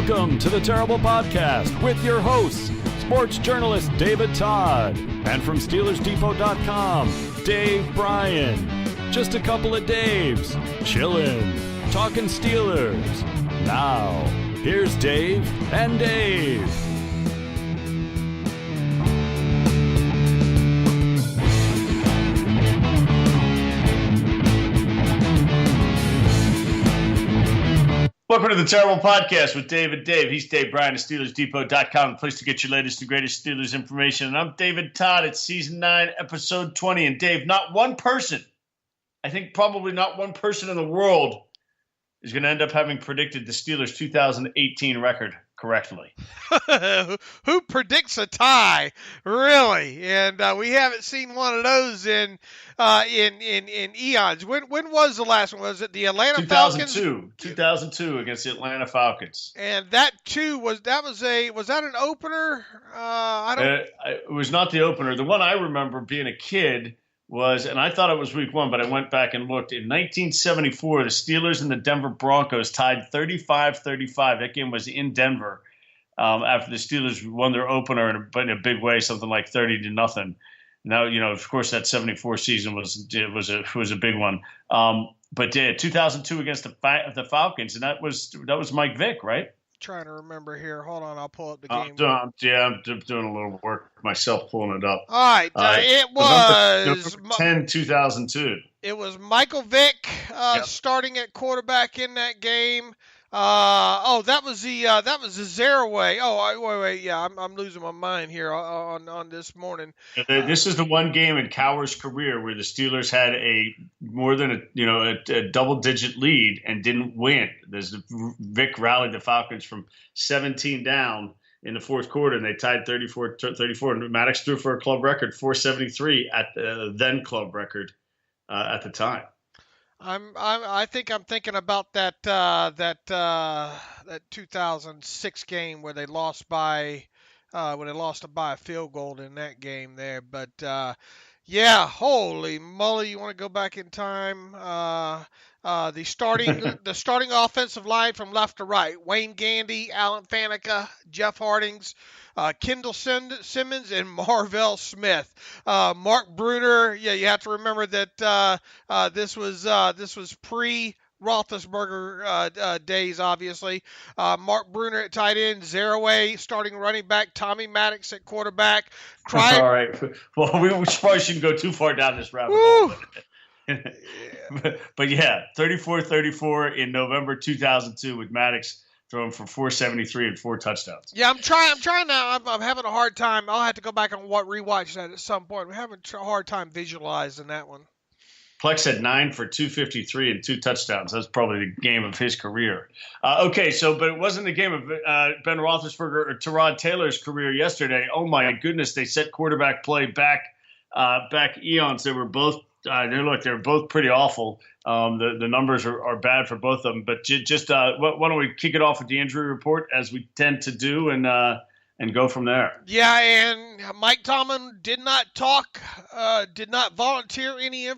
Welcome to the Terrible Podcast with your hosts, sports journalist David Todd, and from SteelersDepot.com, Dave Bryan. Just a couple of Daves, chillin', talking Steelers. Now, here's Dave and Dave. Welcome to the Terrible Podcast with Dave and Dave. He's Dave Bryan of SteelersDepot.com, the place to get your latest and greatest Steelers information. And I'm David Todd. It's Season 9, Episode 20. And Dave, not one person, I think probably not one person in the world is going to end up having predicted the Steelers' 2018 record correctly. Who predicts a tie, really? And we haven't seen one of those in eons. When was the last one? Was it the Atlanta Falcons? 2002 against the Atlanta Falcons. And that too was that an opener? It was not the opener. The one I remember being a kid was, and I thought it was week 1, but I went back and looked. In 1974, the Steelers and the Denver Broncos tied 35-35. That game was in Denver after the Steelers won their opener, but in a big way, something like 30-0. Now, of course, that 74 season was a big one. But 2002 against the Falcons, and that was Mike Vick, right? Trying to remember here. Hold on, I'll pull up the game. I'm doing a little work myself, pulling it up. All right, it was November 10, 2002. It was Michael Vick starting at quarterback in that game. That was the Zaraway. Oh, wait, yeah, I'm losing my mind here on this morning. This is the one game in Cowher's career where the Steelers had a more than a double-digit lead and didn't win. Vic rallied the Falcons from 17 down in the fourth quarter, and they tied 34. And Maddox threw for a club record 473 at the then club record at the time. I think I'm thinking about that 2006 game where they lost by a field goal in that game there. But yeah, holy moly! You want to go back in time? The starting offensive line from left to right: Wayne Gandy, Alan Faneca, Jeff Hardings, Kendall Simmons, and Marvell Smith. Mark Bruner. Yeah, you have to remember that this was pre Roethlisberger days, obviously. Mark Bruner at tight end, Zaraway starting running back, Tommy Maddox at quarterback. All right. Well, we probably shouldn't go too far down this rabbit hole. But yeah, 34-34 in November 2002 with Maddox throwing for 473 and 4 touchdowns. Yeah, I'm trying now. I'm having a hard time. I'll have to go back and rewatch that at some point. I'm having a hard time visualizing that one. Plex had 9 for 253 and 2 touchdowns. That's probably the game of his career. But it wasn't the game of Ben Roethlisberger or Tyrod Taylor's career yesterday. Oh my goodness, they set quarterback play back eons. They were both. They're both pretty awful. The numbers are bad for both of them. But why don't we kick it off with the injury report as we tend to do and go from there. Yeah, and Mike Tomlin did not volunteer any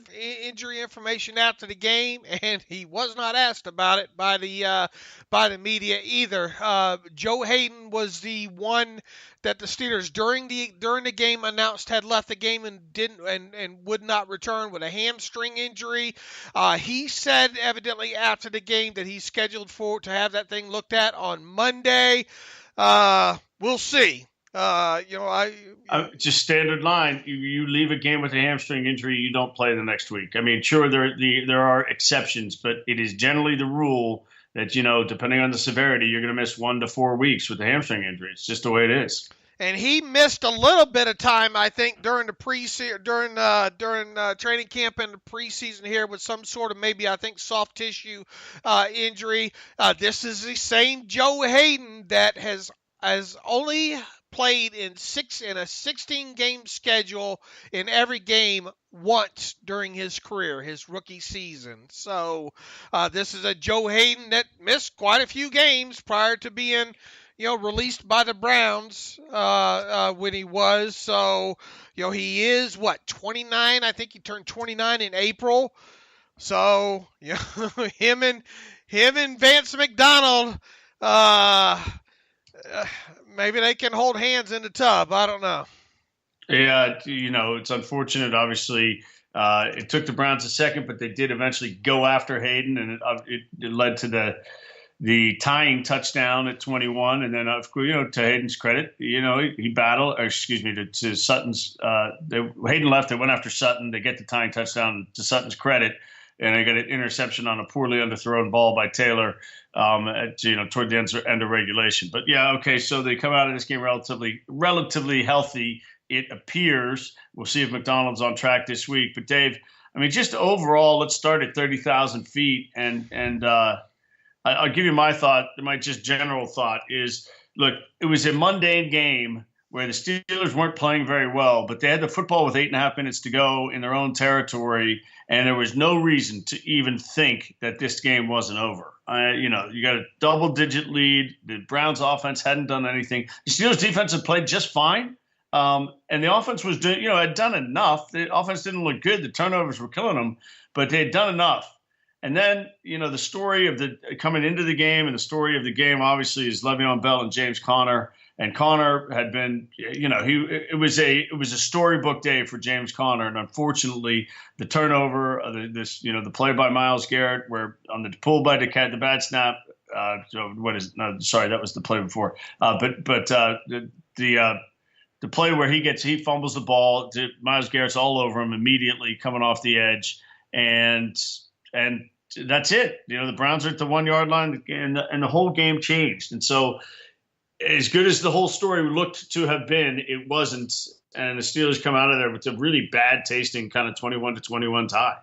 injury information after the game, and he was not asked about it by the media either. Joe Hayden was the one that the Steelers during the game announced had left the game and would not return with a hamstring injury. He said evidently after the game that he's scheduled to have that thing looked at on Monday. We'll see. Just standard line. You leave a game with a hamstring injury, you don't play the next week. I mean, sure, there are exceptions, but it is generally the rule that, depending on the severity, you're going to miss 1 to 4 weeks with a hamstring injury. It's just the way it is. And he missed a little bit of time, I think, during the during training camp and the preseason here with some sort of maybe, I think, soft tissue injury. This is the same Joe Hayden that has only played in a 16-game schedule in every game once during his career, his rookie season. So this is a Joe Hayden that missed quite a few games prior to being, released by the Browns when he was. So, he is, 29? I think he turned 29 in April. So, him and Vance McDonald Uh, Maybe they can hold hands in the tub. I don't know. Yeah, it's unfortunate. Obviously, it took the Browns a second, but they did eventually go after Hayden, and it led to the tying touchdown at 21. And then, of course, to Hayden's credit, he battled, or excuse me, to Sutton's. Hayden left. They went after Sutton. They get the tying touchdown to Sutton's credit, and they got an interception on a poorly underthrown ball by Taylor. Toward the end of regulation. But yeah, okay. So they come out of this game relatively healthy. It appears. We'll see if McDonald's on track this week. But Dave, I mean, just overall, let's start at 30,000 feet, and I'll give you my thought. My just general thought is, look, it was a mundane game where the Steelers weren't playing very well, but they had the football with 8.5 minutes to go in their own territory, and there was no reason to even think that this game wasn't over. You got a double-digit lead. The Browns' offense hadn't done anything. The Steelers' defense had played just fine, and the offense was doing, had done enough. The offense didn't look good. The turnovers were killing them, but they had done enough. And then, the story of the coming into the game, and the story of the game obviously is Le'Veon Bell and James Conner. And Conner had been, it was a storybook day for James Conner, and unfortunately, the turnover, the play by Myles Garrett, where on the pull by the bad snap, what is it? No, sorry, that was the play before. The play where he fumbles the ball, Myles Garrett's all over him immediately coming off the edge, and that's it. The Browns are at the 1 yard line, and the whole game changed, and so. As good as the whole story looked to have been, it wasn't. And the Steelers come out of there with a really bad tasting kind of 21-21 tie.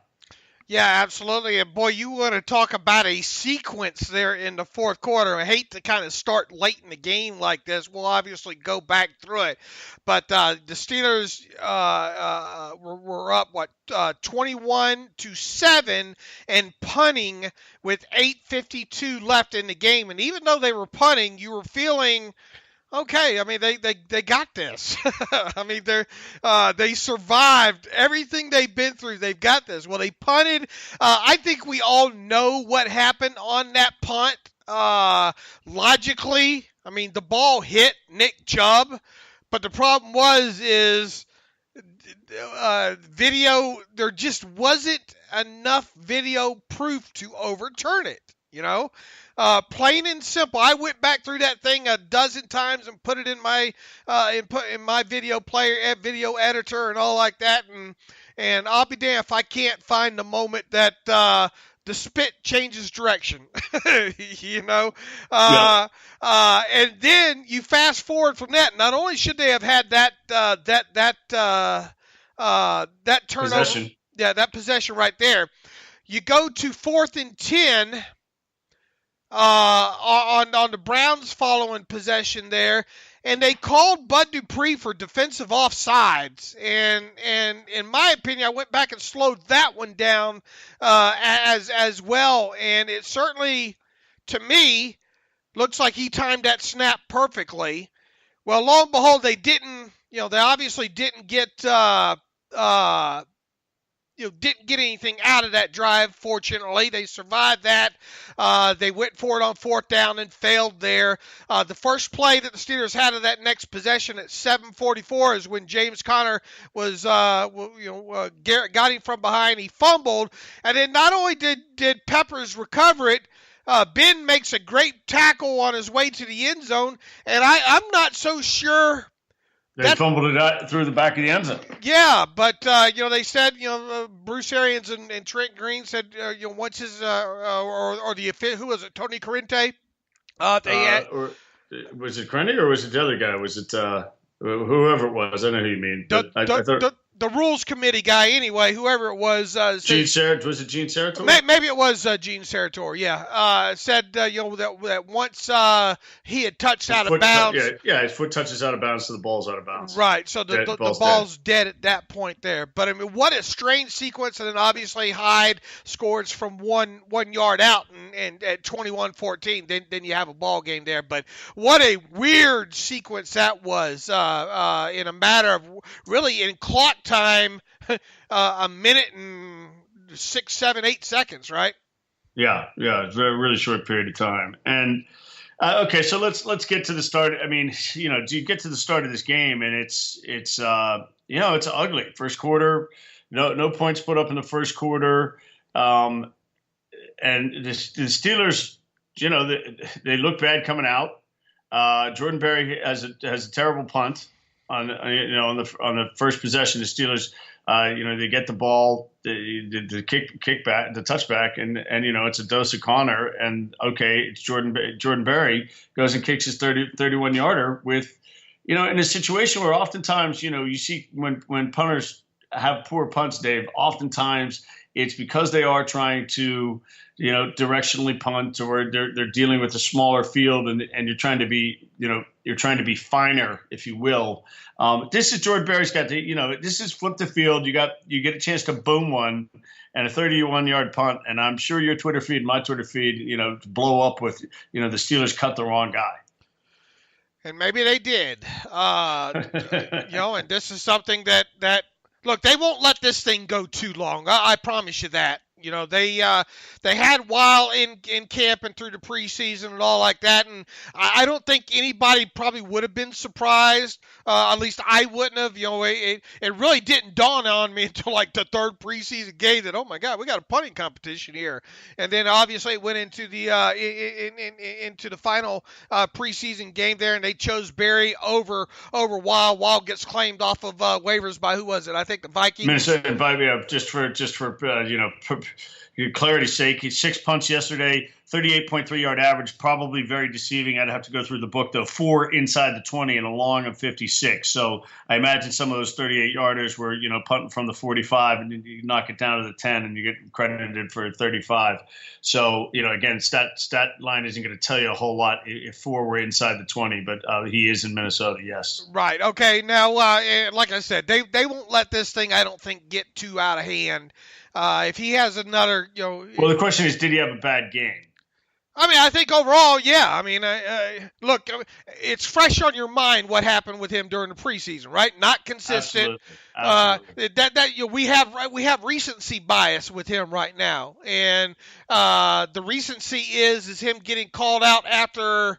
Yeah, absolutely. And boy, you want to talk about a sequence there in the fourth quarter. I hate to kind of start late in the game like this. We'll obviously go back through it. But the Steelers were up, 21-7 and punting with 8:52 left in the game. And even though they were punting, you were feeling okay. I mean, they got this. I mean, they survived everything they've been through. They've got this. Well, they punted. I think we all know what happened on that punt. Logically, I mean, the ball hit Nick Chubb, but the problem is video. There just wasn't enough video proof to overturn it. Plain and simple. I went back through that thing a dozen times and put it in my in my video player, video editor, and all like that. And I'll be damned if I can't find the moment that the spit changes direction. Yeah. And then you fast forward from that. Not only should they have had that turnover, Possession. Yeah, that possession right there. You go to 4th and 10. On the Browns following possession there, and they called Bud Dupree for defensive offsides. And in my opinion, I went back and slowed that one down as well. And it certainly, to me, looks like he timed that snap perfectly. Well, lo and behold, they didn't. They obviously didn't get. Didn't get anything out of that drive, fortunately. They survived that. They went for it on 4th down and failed there. The first play that the Steelers had of that next possession at 7:44 is when James Conner was, Garrett got him from behind. He fumbled. And then not only did Peppers recover it, Ben makes a great tackle on his way to the end zone. And I'm not so sure. They fumbled it out through the back of the end zone. Yeah, but they said Bruce Arians and Trent Green said once his or the who was it, Tony Corrente? Or was it Corrente or was it the other guy? Was it whoever it was? I know who you mean. The rules committee guy, anyway, whoever it was. Gene Sarator, was it Gene Sarator? Maybe it was Gene Sarator. Yeah, said that once he had touched out of bounds. His foot touches out of bounds, so the ball's out of bounds. Right, so the ball's dead at that point there. But I mean, what a strange sequence, and then obviously Hyde scores from one yard out, and at 21-14, then you have a ball game there. But what a weird sequence that was in a matter of really in clock time, a minute and 6, 7, 8 seconds, right? Yeah, it's a really short period of time. And Okay, so let's get to the start. I mean, you get to the start of this game, and it's ugly. First quarter, no points put up in the first quarter, and the Steelers, they look bad coming out. Jordan Berry has a terrible punt on the first possession. The Steelers, they get the ball, the kickback, the touchback, and it's a dose of Connor, and okay, it's Jordan Berry goes and kicks his 31 yarder with, in a situation where oftentimes, you see when punters have poor punts, Dave, oftentimes it's because they are trying to, directionally punt, or they're dealing with a smaller field, and you're trying to be finer, if you will. This is Jordan Berry's got to, this is flip the field. You get a chance to boom one and a 31-yard punt, and I'm sure your Twitter feed, my Twitter feed, blow up with, the Steelers cut the wrong guy. And maybe they did, and this is something that look, they won't let this thing go too long. I promise you that. They had while in camp and through the preseason and all like that, and I don't think anybody probably would have been surprised. At least I wouldn't have. It really didn't dawn on me until like the third preseason game that, oh my God, we got a punting competition here. And then obviously it went into the into the final preseason game there, and they chose Berry over Wild. Wild gets claimed off of waivers by, who was it? I think the Vikings. Minnesota and Vikings, just for clarity's sake. He 6 punts yesterday, 38.3 yard average, probably very deceiving. I'd have to go through the book, though. 4 inside the 20 and a long of 56. So I imagine some of those 38 yarders were, punting from the 45, and you knock it down to the 10 and you get credited for 35. So, again, stat line isn't going to tell you a whole lot if 4 were inside the 20, but he is in Minnesota, yes. Right. Okay. Now, like I said, they won't let this thing, I don't think, get too out of hand. If he has another, Well, the question is, did he have a bad game? I mean, I think overall, yeah. I mean, look, it's fresh on your mind what happened with him during the preseason, right? Not consistent. Absolutely. We have recency bias with him right now, and the recency is him getting called out after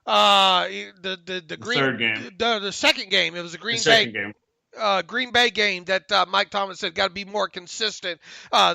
the third game, the second game. It was a Green Bay game that Mike Thomas said got to be more consistent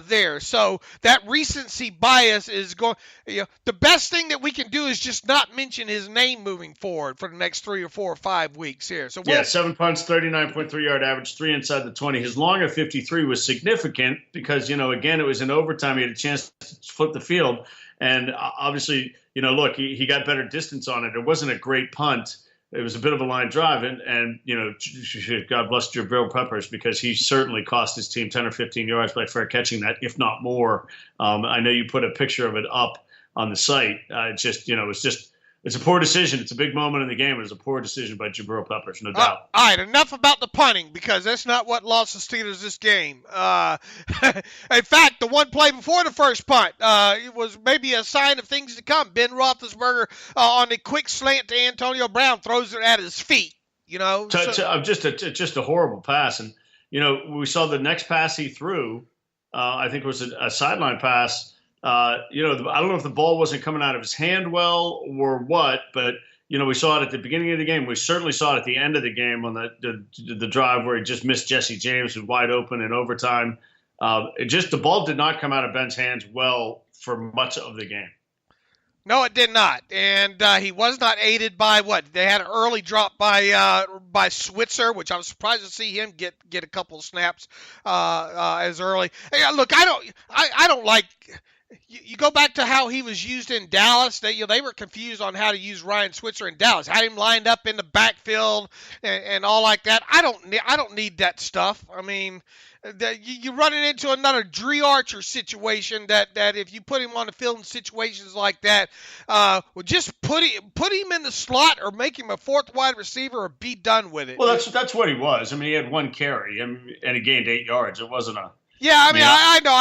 there. So that recency bias is going. The best thing that we can do is just not mention his name moving forward for the next 3 or 4 or 5 weeks here. So 7 punts, 39.3 yard average, 3 inside the 20. His long of 53 was significant because again, it was in overtime. He had a chance to flip the field, and obviously, look, he got better distance on it. It wasn't a great punt. It was a bit of a line drive, and God bless Jabril Peppers, because he certainly cost his team 10 or 15 yards by fair catching that, if not more. I know you put a picture of it up on the site. It's a poor decision. It's a big moment in the game. It was a poor decision by Jabril Peppers, no doubt. All right, enough about the punting, because that's not what lost the Steelers this game. In fact, the one play before the first punt, it was maybe a sign of things to come. Ben Roethlisberger on a quick slant to Antonio Brown throws it at his feet. Just a horrible pass, and we saw the next pass he threw. I think it was a sideline pass. I don't know if the ball wasn't coming out of his hand well or what, but, we saw it at the beginning of the game. We certainly saw it at the end of the game on the drive where he just missed Jesse James, who's wide open in overtime. The ball did not come out of Ben's hands well for much of the game. No, it did not, and he was not aided by what they had an early drop by Switzer, which I was surprised to see him get a couple of snaps as early. Hey, look, I don't like. You go back to how he was used in Dallas. They were confused on how to use Ryan Switzer in Dallas. Had him lined up in the backfield and all like that. I don't need that stuff. I mean, you're running into another Dre Archer situation that if you put him on the field in situations like that, just put him in the slot or make him a fourth wide receiver or be done with it. Well, that's what he was. I mean, he had one carry and he gained 8 yards. It wasn't a. Yeah, I mean, yeah. I know.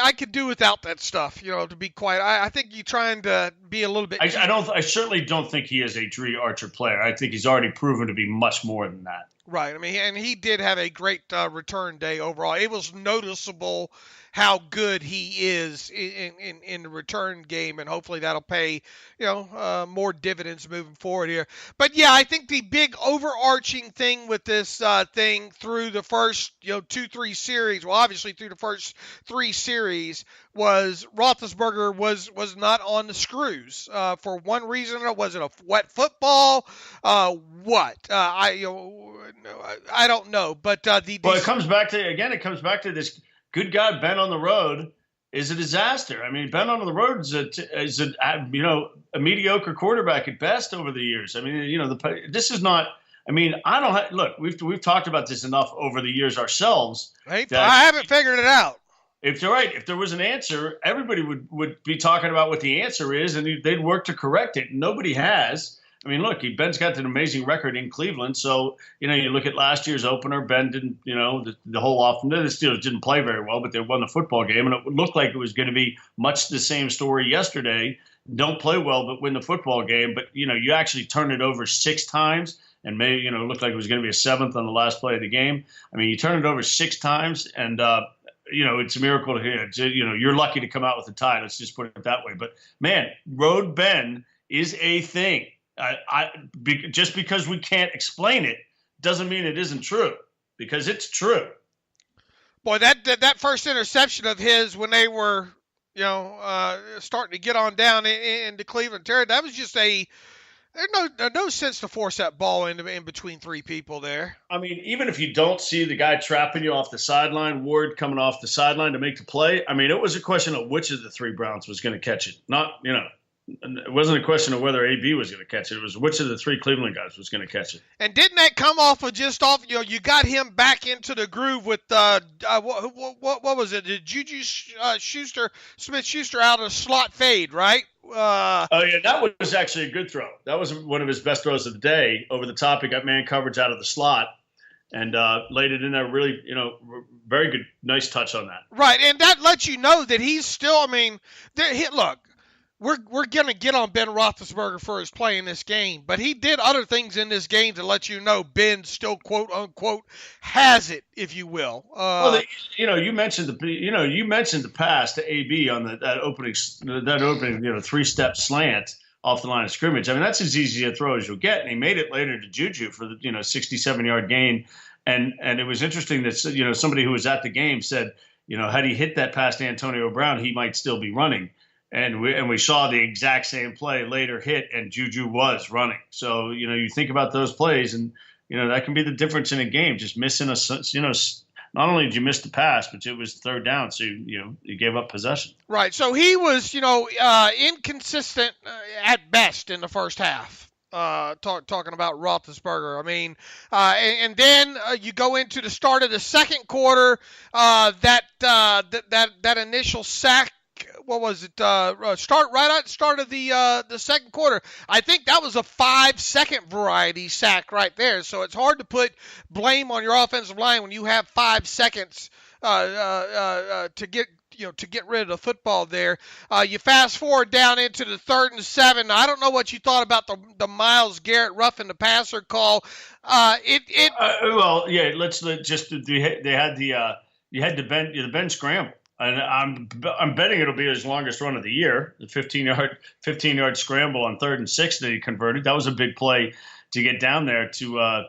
I could do without that stuff, to be quiet. I think you're trying to be a little bit. I certainly don't think he is a Dre Archer player. I think he's already proven to be much more than that. Right. I mean, and he did have a great return day overall. It was noticeable how good he is in the return game, and hopefully that'll pay, more dividends moving forward here. But yeah, I think the big overarching thing with this thing through the first, 2-3 series, well, obviously through the first 3 series, was Roethlisberger was not on the screws for one reason. Or was it a wet football? What? I don't know. But it comes back to this good guy Ben on the road is a disaster. I mean, Ben on the road is a mediocre quarterback at best over the years. I mean, this is not. I mean, look. We've talked about this enough over the years ourselves. I haven't figured it out. If there was an answer, everybody would be talking about what the answer is, and they'd work to correct it. Nobody has. I mean, look, Ben's got an amazing record in Cleveland. So, you look at last year's opener, Ben didn't, the whole offense, the Steelers didn't play very well, but they won the football game. And it looked like it was going to be much the same story yesterday. Don't play well, but win the football game. But, you actually turn it over 6 times and maybe, it looked like it was going to be a 7th on the last play of the game. I mean, you turn it over 6 times and, it's a miracle to hear. You're lucky to come out with a tie. Let's just put it that way. But, man, Road Ben is a thing. Just because we can't explain it doesn't mean it isn't true, because it's true. Boy, that first interception of his when they were, starting to get on down into Cleveland territory, that was just there's no sense to force that ball in between 3 people there. I mean, even if you don't see the guy trapping you off the sideline, Ward coming off the sideline to make the play, I mean, it was a question of which of the 3 Browns was going to catch it. Not, it wasn't a question of whether AB was going to catch it. It was which of the 3 Cleveland guys was going to catch it. And didn't that come off of you got him back into the groove with what was it? Did Juju Smith-Schuster out of the slot fade, right? That was actually a good throw. That was one of his best throws of the day. Over the top, he got man coverage out of the slot and laid it in there. Really, very good, nice touch on that. Right, and that lets you know that he's still. I mean, look. We're going to get on Ben Roethlisberger for his play in this game, but he did other things in this game to let you know Ben still, quote unquote, has it, if you will. You mentioned the pass to AB on that opening 3-step slant off the line of scrimmage. I mean, that's as easy a throw as you'll get, and he made it later to Juju for the 67-yard gain, and it was interesting that somebody who was at the game said had he hit that pass to Antonio Brown, he might still be running. And we saw the exact same play later hit, and Juju was running. So, you think about those plays, and, that can be the difference in a game. Just missing not only did you miss the pass, but it was 3rd down, so, you gave up possession. Right. So he was, inconsistent at best in the first half. Talking about Roethlisberger. I mean, and then you go into the start of the second quarter, that initial sack. What was it? Start right at the start of the second quarter. I think that was a 5-second variety sack right there. So it's hard to put blame on your offensive line when you have 5 seconds to get rid of the football there. You fast forward down into the 3rd and 7. I don't know what you thought about the Myles Garrett roughing the passer call. Let's just you had the Ben scramble. And I'm betting it'll be his longest run of the year. The 15-yard scramble on 3rd and 6 that he converted. That was a big play to get down there to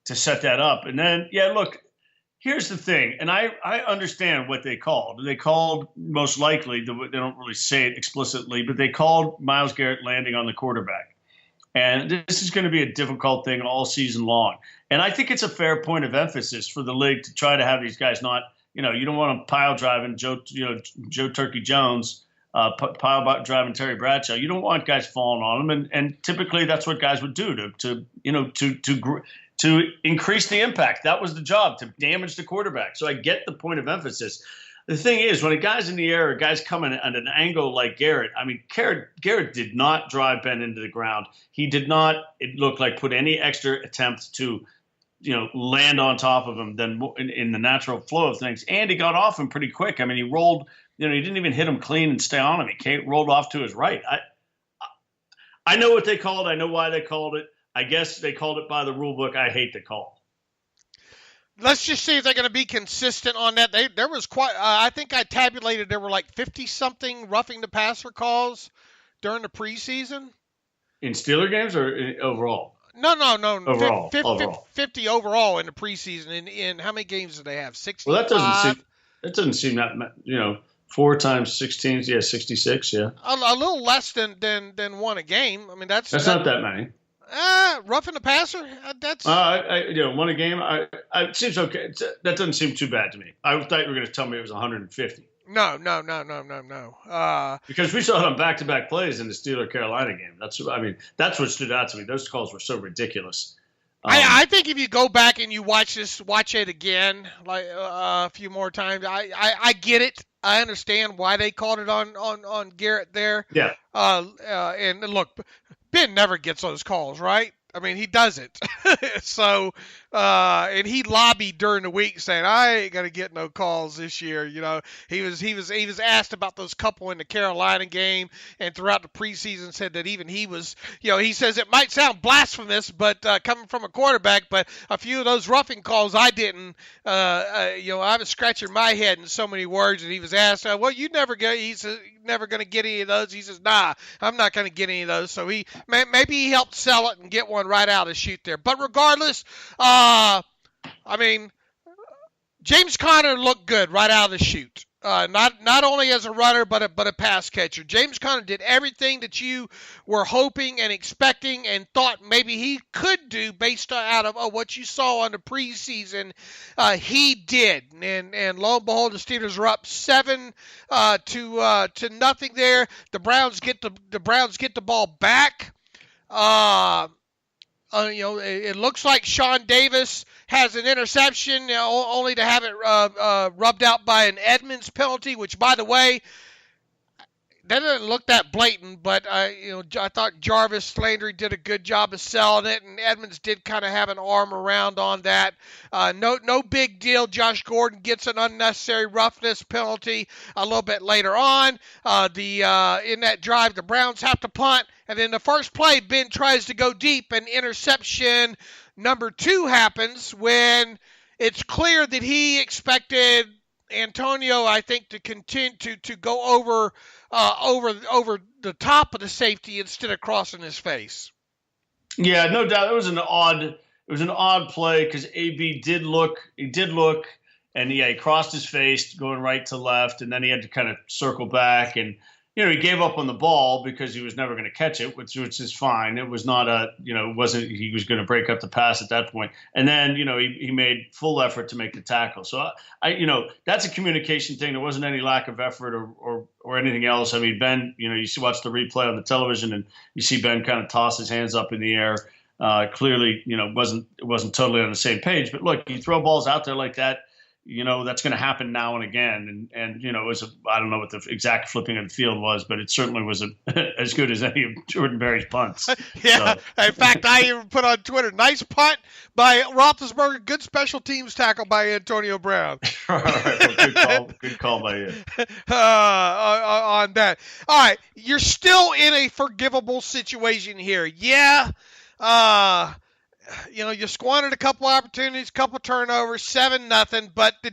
set that up. And then, look, here's the thing. And I understand what they called. They called most likely, they don't really say it explicitly, but they called Myles Garrett landing on the quarterback. And this is going to be a difficult thing all season long. And I think it's a fair point of emphasis for the league to try to have these guys not. You don't want them pile driving Joe Turkey Jones, pile driving Terry Bradshaw. You don't want guys falling on them, and typically that's what guys would do to increase the impact. That was the job, to damage the quarterback. So I get the point of emphasis. The thing is, when a guy's in the air, a guy's coming at an angle like Garrett. I mean, Garrett did not drive Ben into the ground. He did not. It looked like put any extra attempt to. Land on top of him than in the natural flow of things. And he got off him pretty quick. I mean, he rolled, he didn't even hit him clean and stay on him. He rolled off to his right. I know what they called. I know why they called it. I guess they called it by the rule book. I hate the call. let's just see if they're going to be consistent on that. There was quite. I think I tabulated there were like 50-something roughing the passer calls during the preseason. In Steeler games or overall? No. Overall. 50 overall in the preseason. In how many games do they have? 65? Well, that doesn't seem that 4 times 16. Yeah, 66. Yeah. A little less than one a game. I mean, that's not that many. Roughing the passer. That's. One a game. It seems okay. That doesn't seem too bad to me. I thought you were going to tell me it was 150. No. Because we saw it on back-to-back plays in the Steeler-Carolina game. That's what stood out to me. Those calls were so ridiculous. I think if you go back and you watch it again, like a few more times, I get it. I understand why they called it on Garrett there. Yeah. And look, Ben never gets those calls, right? I mean, he doesn't. So, and he lobbied during the week saying, I ain't going to get no calls this year. He was asked about those couple in the Carolina game, and throughout the preseason said that even he was, he says it might sound blasphemous, but coming from a quarterback, but a few of those roughing calls I didn't, I was scratching my head in so many words, and he was asked, well, he's never going to get any of those. He says, nah, I'm not going to get any of those. So maybe he helped sell it and get one right out of the chute there. But regardless, James Conner looked good right out of the chute. Not only as a runner, but a pass catcher. James Conner did everything that you were hoping and expecting and thought maybe he could do based out of what you saw on the preseason. He did, and lo and behold, the Steelers are up 7 to nothing there. The Browns get the ball back. It looks like Sean Davis has an interception, only to have it rubbed out by an Edmonds penalty, which, by the way, that doesn't look that blatant, but I thought Jarvis Landry did a good job of selling it, and Edmonds did kind of have an arm around on that. No big deal. Josh Gordon gets an unnecessary roughness penalty a little bit later on. In that drive, the Browns have to punt, and then the first play, Ben tries to go deep, and interception number 2 happens when it's clear that he expected Antonio, I think, to continue to go over the top of the safety instead of crossing his face. Yeah, no doubt. It was an odd play because AB did look, and he crossed his face going right to left, and then he had to kind of circle back, and he gave up on the ball because he was never going to catch it, which is fine. It was not wasn't he was going to break up the pass at that point. And then, he made full effort to make the tackle. So that's a communication thing. There wasn't any lack of effort or anything else. I mean, Ben, you watch the replay on the television and you see Ben kind of toss his hands up in the air. Clearly, wasn't totally on the same page, but look, you throw balls out there like that, that's going to happen now and again. And it was I don't know what the exact flipping of the field was, but it certainly was as good as any of Jordan Berry's punts. Yeah. So. In fact, I even put on Twitter, nice punt by Roethlisberger, good special teams tackle by Antonio Brown. All right. Well, good call by you. On that. All right. You're still in a forgivable situation here. Yeah. You squandered a couple opportunities, couple turnovers, 7-0. But the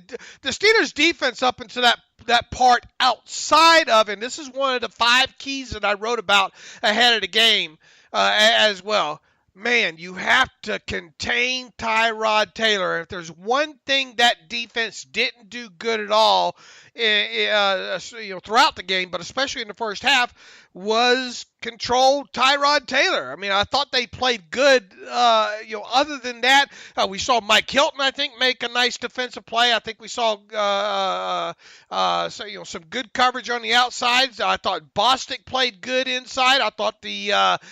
Steelers' defense up into that part outside of, and this is one of the 5 keys that I wrote about ahead of the game as well. Man, you have to contain Tyrod Taylor. If there's one thing that defense didn't do good at all, throughout the game, but especially in the first half, was control Tyrod Taylor. I mean, I thought they played good. Other than that, we saw Mike Hilton, I think, make a nice defensive play. I think we saw some good coverage on the outsides. I thought Bostic played good inside. I thought the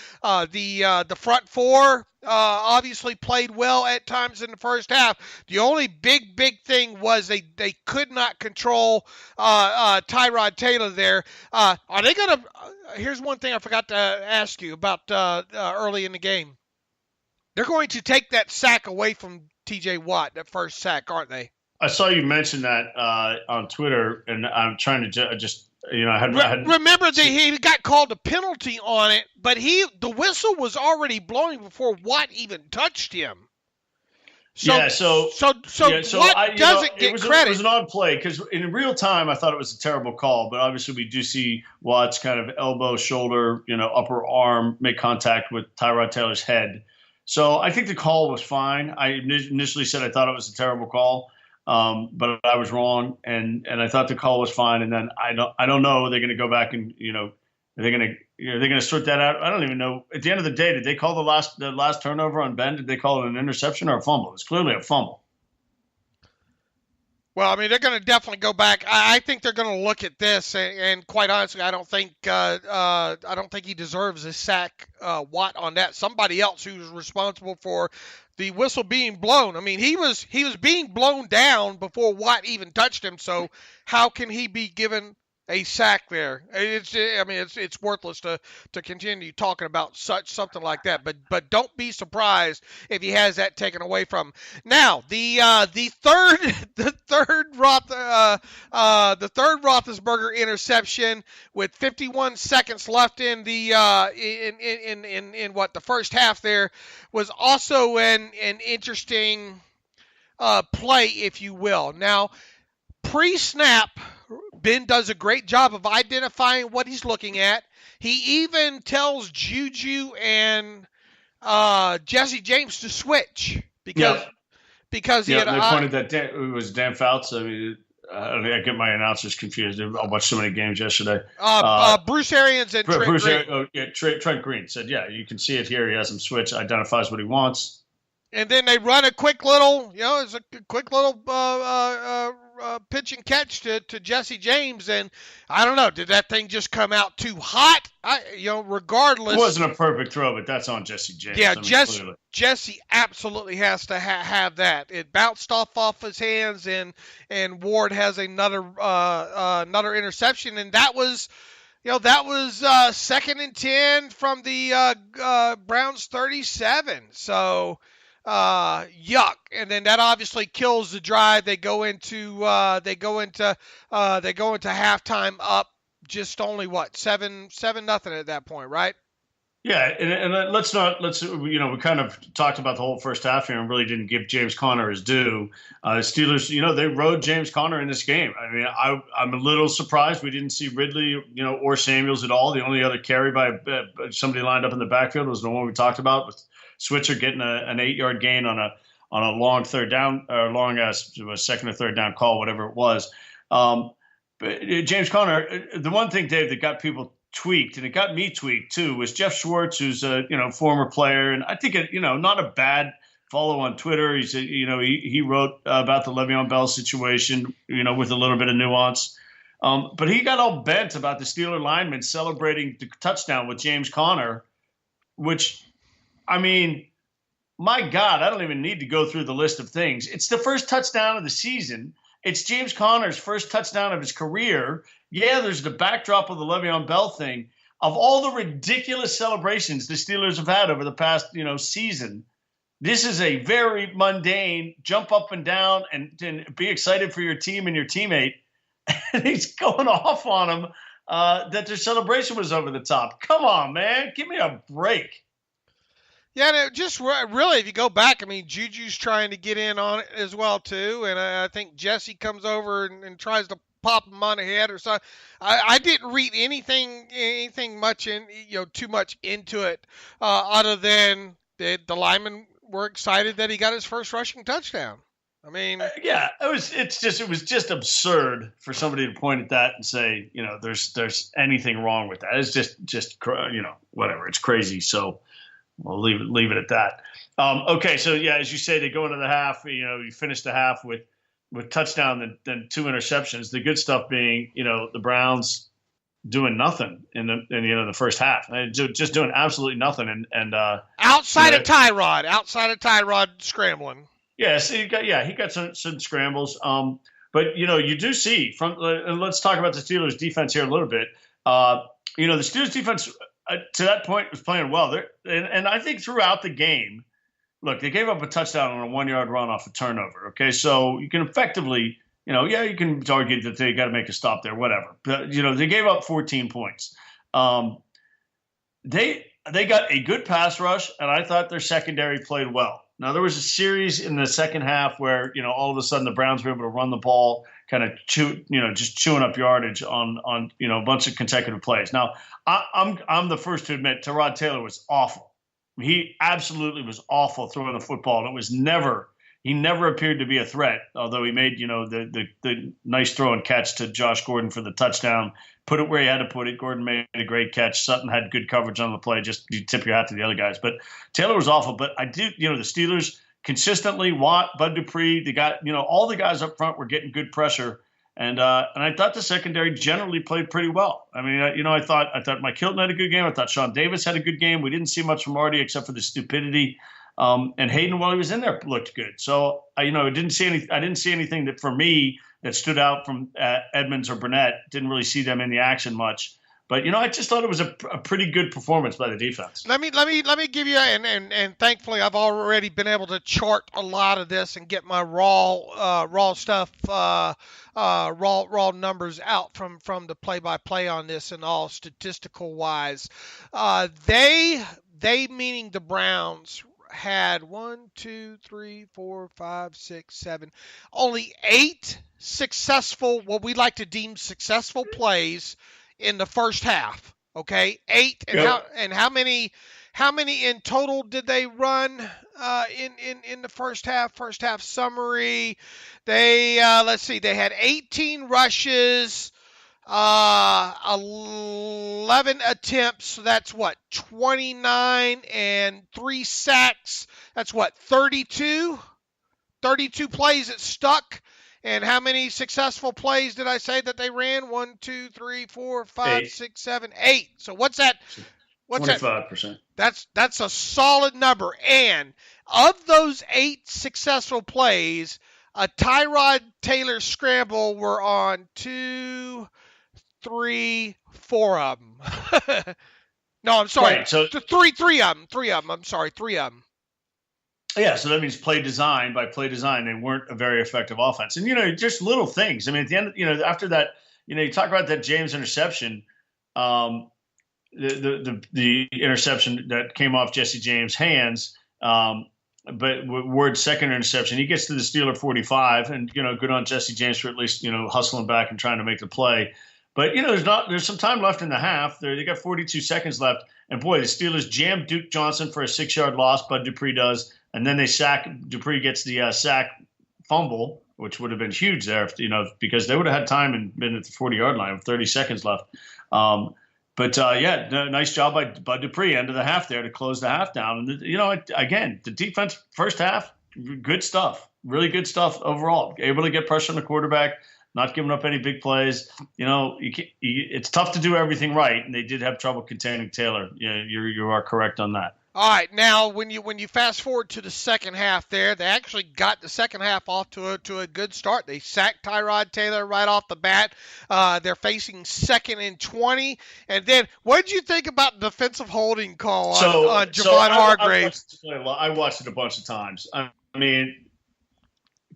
front 4 obviously played well at times in the first half. The only big thing was they could not control Tyrod Taylor there. Are they going to here's one thing I forgot to ask you about early in the game. They're going to take that sack away from T.J. Watt, that first sack, aren't they? I saw you mention that on Twitter, and I'm trying to just remember that he got called a penalty on it, but the whistle was already blowing before Watt even touched him. So yeah, so what doesn't get credit? It was an odd play because in real time I thought it was a terrible call, but obviously we do see Watts kind of elbow, shoulder, upper arm make contact with Tyrod Taylor's head. So I think the call was fine. I initially said I thought it was a terrible call, but I was wrong, and I thought the call was fine. And then I don't know. They're going to go back and are they going to sort that out? I don't even know. At the end of the day, did they call the last turnover on Ben? Did they call it an interception or a fumble? It's clearly a fumble. Well, I mean, they're going to definitely go back. I think they're going to look at this, and quite honestly, I don't think he deserves a sack, Watt, on that. Somebody else who's responsible for the whistle being blown. I mean, he was being blown down before Watt even touched him. So how can he be given a sack there? It's worthless to continue talking about something like that. But don't be surprised if he has that taken away from him. Now the third Roethlisberger interception with 51 seconds left in the the first half there was also an interesting play, if you will. Now pre-snap, Ben does a great job of identifying what he's looking at. He even tells Juju and Jesse James to switch because he had. They pointed that it was Dan Fouts. I mean, I get my announcers confused. I watched so many games yesterday. Bruce Arians and Trent Green said, "Yeah, you can see it here. He has him switch, identifies what he wants." And then they run a quick little, it's a quick little pitch and catch to Jesse James, and I don't know, did that thing just come out too hot? Regardless, it wasn't a perfect throw, but that's on Jesse James. Yeah, Jesse absolutely has to have that. It bounced off his hands, and Ward has another interception, and that was. That was 2nd and 10 from the Browns 37. So. Yuck. And then that obviously kills the drive. They go into halftime up just only 7-0 at that point, right? Yeah, and we kind of talked about the whole first half here and really didn't give James Conner his due. Steelers, they rode James Conner in this game. I mean, I'm a little surprised we didn't see Ridley, or Samuels at all. The only other carry by somebody lined up in the backfield was the one we talked about with Switzer getting an 8-yard gain on a long third down or long second or third down call, whatever it was. But James Conner, the one thing, Dave, that got people tweaked, and it got me tweaked too, was Jeff Schwartz, who's a former player, and I think not a bad follow on Twitter. He's he wrote about the Le'Veon Bell situation, with a little bit of nuance. But he got all bent about the Steeler lineman celebrating the touchdown with James Conner, which. I mean, my God, I don't even need to go through the list of things. It's the first touchdown of the season. It's James Conner's first touchdown of his career. Yeah, there's the backdrop of the Le'Veon Bell thing. Of all the ridiculous celebrations the Steelers have had over the past, season, this is a very mundane jump up and down and be excited for your team and your teammate. And he's going off on him that their celebration was over the top. Come on, man. Give me a break. Yeah, and it just really, if you go back, I mean, Juju's trying to get in on it as well, too. And I think Jesse comes over and tries to pop him on the head or something. I didn't read anything much too much into it, other than the linemen were excited that he got his first rushing touchdown. I mean, it was just absurd for somebody to point at that and say, there's anything wrong with that. It's just whatever. It's crazy. So. We'll leave it at that. Okay, so yeah, as you say, they go into the half. You finish the half with touchdown, then 2 interceptions. The good stuff being, the Browns doing nothing in the first half, just doing absolutely nothing. And outside of Tyrod scrambling. Yes, he got some scrambles. But you do see and let's talk about the Steelers defense here a little bit. The Steelers defense. To that point, was playing well. And I think throughout the game, look, they gave up a touchdown on a 1-yard run off a turnover. Okay, so you can effectively, you can argue that they got to make a stop there, whatever. But they gave up 14 points. They got a good pass rush, and I thought their secondary played well. Now, there was a series in the second half where, all of a sudden the Browns were able to run the ball, kind of just chewing up yardage on a bunch of consecutive plays. Now, I'm the first to admit Tyrod Taylor was awful. He absolutely was awful throwing the football. And he never appeared to be a threat, although he made, the nice throw and catch to Josh Gordon for the touchdown, put it where he had to put it. Gordon made a great catch. Sutton had good coverage on the play. Just you tip your hat to the other guys. But Taylor was awful. But I do, the Steelers consistently, Watt, Bud Dupree, they got, all the guys up front were getting good pressure. And I thought the secondary generally played pretty well. I mean, I thought Mike Hilton had a good game. I thought Sean Davis had a good game. We didn't see much from Artie except for the stupidity. And Hayden, while he was in there, looked good. So I didn't see anything that for me that stood out from Edmonds or Burnett. Didn't really see them in the action much. But I just thought it was a pretty good performance by the defense. Let me give you and thankfully I've already been able to chart a lot of this and get my raw stuff, raw numbers out from the play-by-play on this and all statistical wise. They meaning the Browns had only 8 successful, what we like to deem successful plays in the first half. Okay, 8. And yep. How many in total did they run in the first half? First half summary. They let's see, they had 18 rushes, 11 attempts, so that's 29 and 3 sacks. That's 32 plays that stuck. And how many successful plays did I say that they ran? 1, 2, 3, 4, 5, 6, 7, 8. So what's that? What's 25%. That? That's a solid number. And of those 8 successful plays, a Tyrod Taylor scramble were on 2, 3, 4 of them. No, I'm sorry. Right, so three of them. 3 of them. I'm sorry, 3 of them. Yeah, so that means by play design, they weren't a very effective offense. And, just little things. I mean, at the end, after that, you talk about that James interception, the interception that came off Jesse James' hands, but Ward's second interception, he gets to the Steeler 45, and, good on Jesse James for at least, hustling back and trying to make the play. But, there's some time left in the half. They got 42 seconds left. And, boy, the Steelers jammed Duke Johnson for a 6-yard loss, Bud Dupree does. And then they sack. Dupree gets the sack fumble, which would have been huge there, because they would have had time and been at the 40-yard line with 30 seconds left. Nice job by Bud Dupree end of the half there to close the half down. And again, the defense first half, good stuff, really good stuff overall. Able to get pressure on the quarterback, not giving up any big plays. It's tough to do everything right, and they did have trouble containing Taylor. You are correct on that. All right, now when you fast forward to the second half there, they actually got the second half off to a good start. They sacked Tyrod Taylor right off the bat. They're facing 2nd and 20. And then what did you think about the defensive holding call on Javon Hargrave? I watched it a bunch of times. I mean,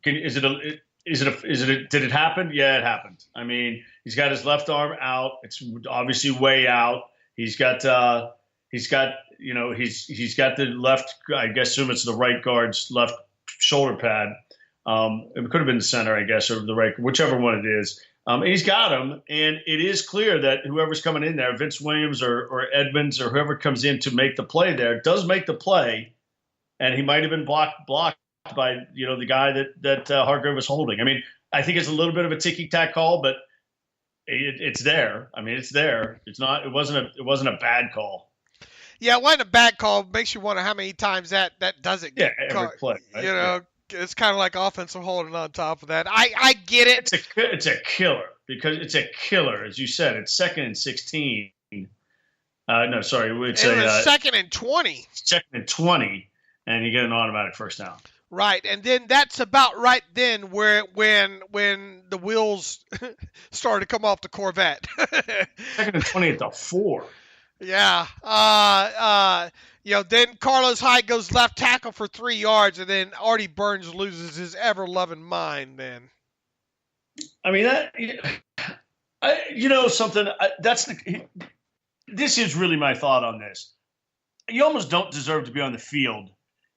did it happen? Yeah, it happened. I mean, he's got his left arm out. It's obviously way out. He's got the left, I guess, assume it's the right guard's left shoulder pad. It could have been the center, I guess, or the right, whichever one it is. And he's got him, and it is clear that whoever's coming in there, Vince Williams or Edmonds or whoever comes in to make the play there, does make the play, and he might have been blocked by the guy that Hargrave was holding. I mean, I think it's a little bit of a ticky-tack call, but it's there. I mean, it's there. It wasn't a bad call. Yeah, it wasn't a bad call. It makes you wonder how many times that doesn't get every play. Right? It's kind of like offensive holding on top of that. I get it. It's a killer because it's a killer, as you said. It's 2nd and 16. No, sorry, it's it was 2nd and 20. 2nd and 20, and you get an automatic first down. Right, and then that's about right then where when the wheels started to come off the Corvette. 2nd and 20 at the 4. Yeah. Then Carlos Hyde goes left tackle for 3 yards, and then Artie Burns loses his ever-loving mind then. I mean, this is really my thought on this. You almost don't deserve to be on the field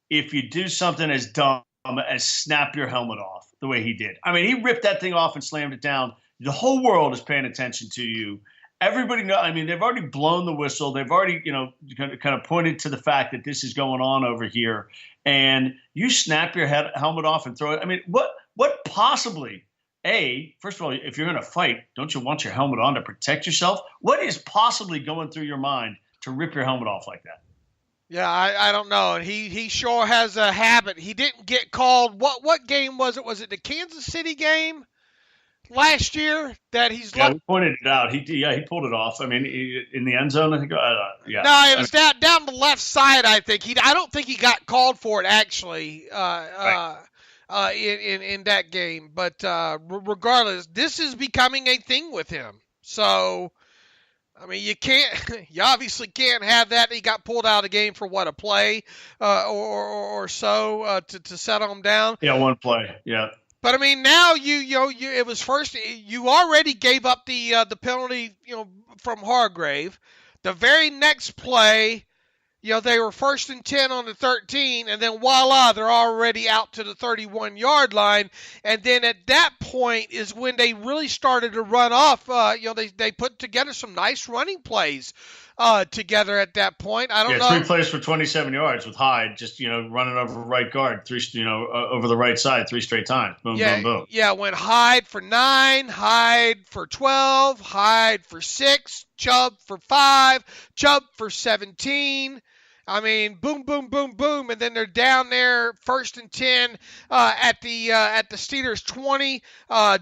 if you do something as dumb as snap your helmet off the way he did. I mean, he ripped that thing off and slammed it down. The whole world is paying attention to you. Everybody knows. I mean, they've already blown the whistle. They've already, kind of pointed to the fact that this is going on over here. And you snap your helmet off and throw it. I mean, what possibly, first of all, if you're in a fight, don't you want your helmet on to protect yourself? What is possibly going through your mind to rip your helmet off like that? Yeah, I don't know. And he sure has a habit. He didn't get called. What game was it? Was it the Kansas City game last year that he's? Yeah, we pointed it out. He pulled it off. I mean, in the end zone, I think. Yeah. No, it was down the left side. I think I don't think he got called for it actually. Right. In that game, but regardless, this is becoming a thing with him. So, I mean, you obviously can't have that. He got pulled out of the game for a play or so to settle him down. Yeah, one play. Yeah. But I mean, now it was first. You already gave up the penalty, from Hargrave. The very next play, they were 1st and 10 on the 13, and then voila, they're already out to the 31-yard line. And then at that point is when they really started to run off. They put together some nice running plays together at that point. I don't know. 3 plays for 27 yards with Hyde, just running over right guard, over the right side 3 straight times. Boom, boom, boom. Yeah, went Hyde for 9, Hyde for 12, Hyde for 6, Chubb for 5, Chubb for 17. I mean, boom, boom, boom, boom, and then they're down there, 1st and 10 at the Steelers 20.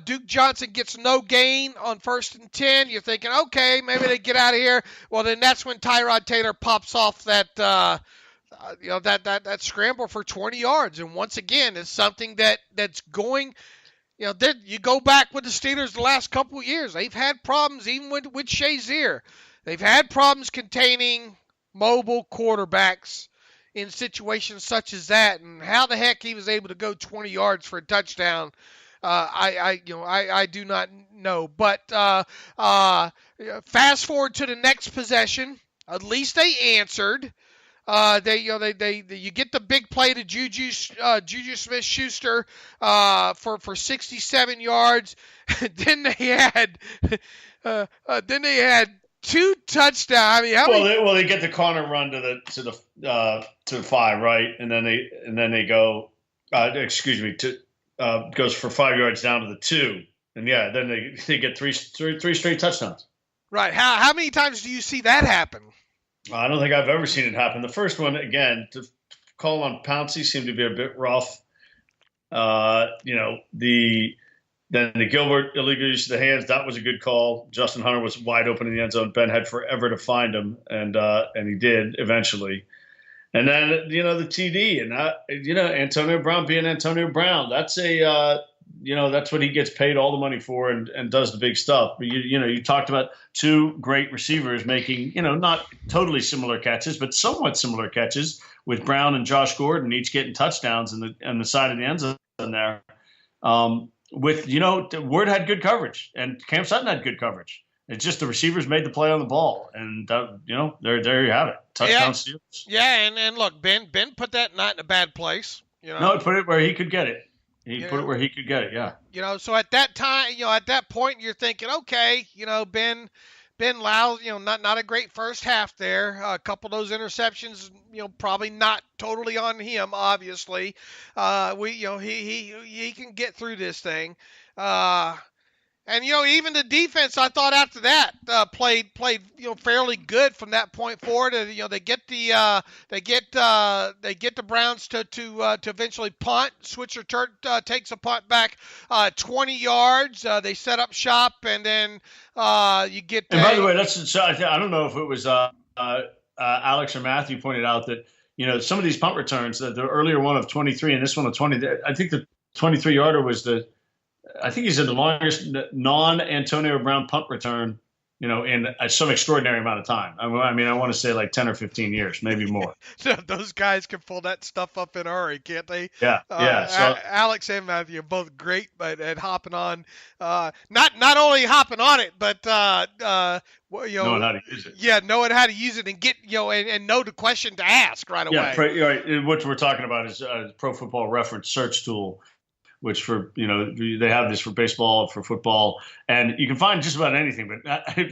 Duke Johnson gets no gain on 1st and 10. You're thinking, okay, maybe they get out of here. Well, then that's when Tyrod Taylor pops off that that scramble for 20 yards, and once again, it's something that's going. You go back with the Steelers the last couple of years. They've had problems even with Shazier. They've had problems containing mobile quarterbacks in situations such as that, and how the heck he was able to go 20 yards for a touchdown, I do not know. But fast forward to the next possession, at least they answered. You get the big play to Juju Smith-Schuster for 67 yards. Then they had 2 touchdowns. I mean, they get the corner run to the 5, right, and then they go. Goes for 5 yards down to the 2, and then they get three straight touchdowns. Right. How many times do you see that happen? I don't think I've ever seen it happen. The first one, again, to call on Pouncey seemed to be a bit rough. Then the Gilbert illegal use of the hands, that was a good call. Justin Hunter was wide open in the end zone. Ben had forever to find him, and he did eventually. And then, the TD, and Antonio Brown being Antonio Brown, that's that's what he gets paid all the money for and does the big stuff. But you talked about 2 great receivers making, not totally similar catches, but somewhat similar catches with Brown and Josh Gordon each getting touchdowns on the side of the end zone there. Ward had good coverage and Cam Sutton had good coverage. It's just the receivers made the play on the ball, and there you have it. Touchdown Steelers. Yeah, and look, Ben put that not in a bad place. No, he put it where he could get it. He put it where he could get it. Yeah. So at that time, at that point, you're thinking, okay, Ben Lau, not a great first half there. A couple of those interceptions, probably not totally on him, obviously. He can get through this thing. And even the defense, I thought after that played fairly good from that point forward. They get the Browns to eventually punt. Switzer takes a punt back 20 yards. They set up shop, and then you get. And by the way, I don't know if it was Alex or Matthew pointed out that some of these punt returns, the earlier one of 23 and this one of 20. I think the 23-yarder was I think he said the longest non-Antonio Brown punt return in some extraordinary amount of time. I mean, I want to say like 10 or 15 years, maybe more. Those guys can pull that stuff up in a hurry, can't they? Yeah, yeah. So Alex and Matthew are both great, but at hopping on, not only hopping on it, but knowing how to use it. Yeah, knowing how to use it and get and know the question to ask right away. Yeah, right. What we're talking about is Pro Football Reference search tool, which they have this for baseball, for football, and you can find just about anything, but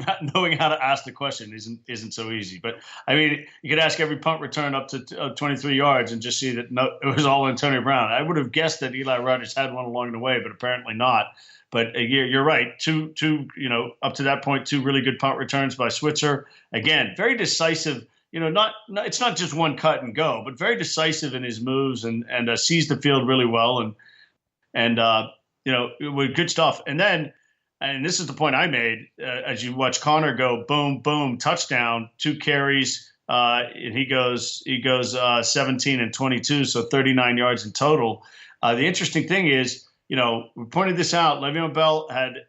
not knowing how to ask the question isn't so easy. But I mean, you could ask every punt return up to 23 yards and just see that it was all Antonio Brown. I would have guessed that Eli Rogers had one along the way, but apparently not. But you're right. Two, up to that point, two really good punt returns by Switzer. Again, very decisive. It's not just one cut and go, but very decisive in his moves and sees the field really well and with good stuff. And this is the point I made, as you watch Connor go boom, boom, touchdown, 2 carries, and he goes 17 and 22, so 39 yards in total. The interesting thing is, we pointed this out. Le'Veon Bell had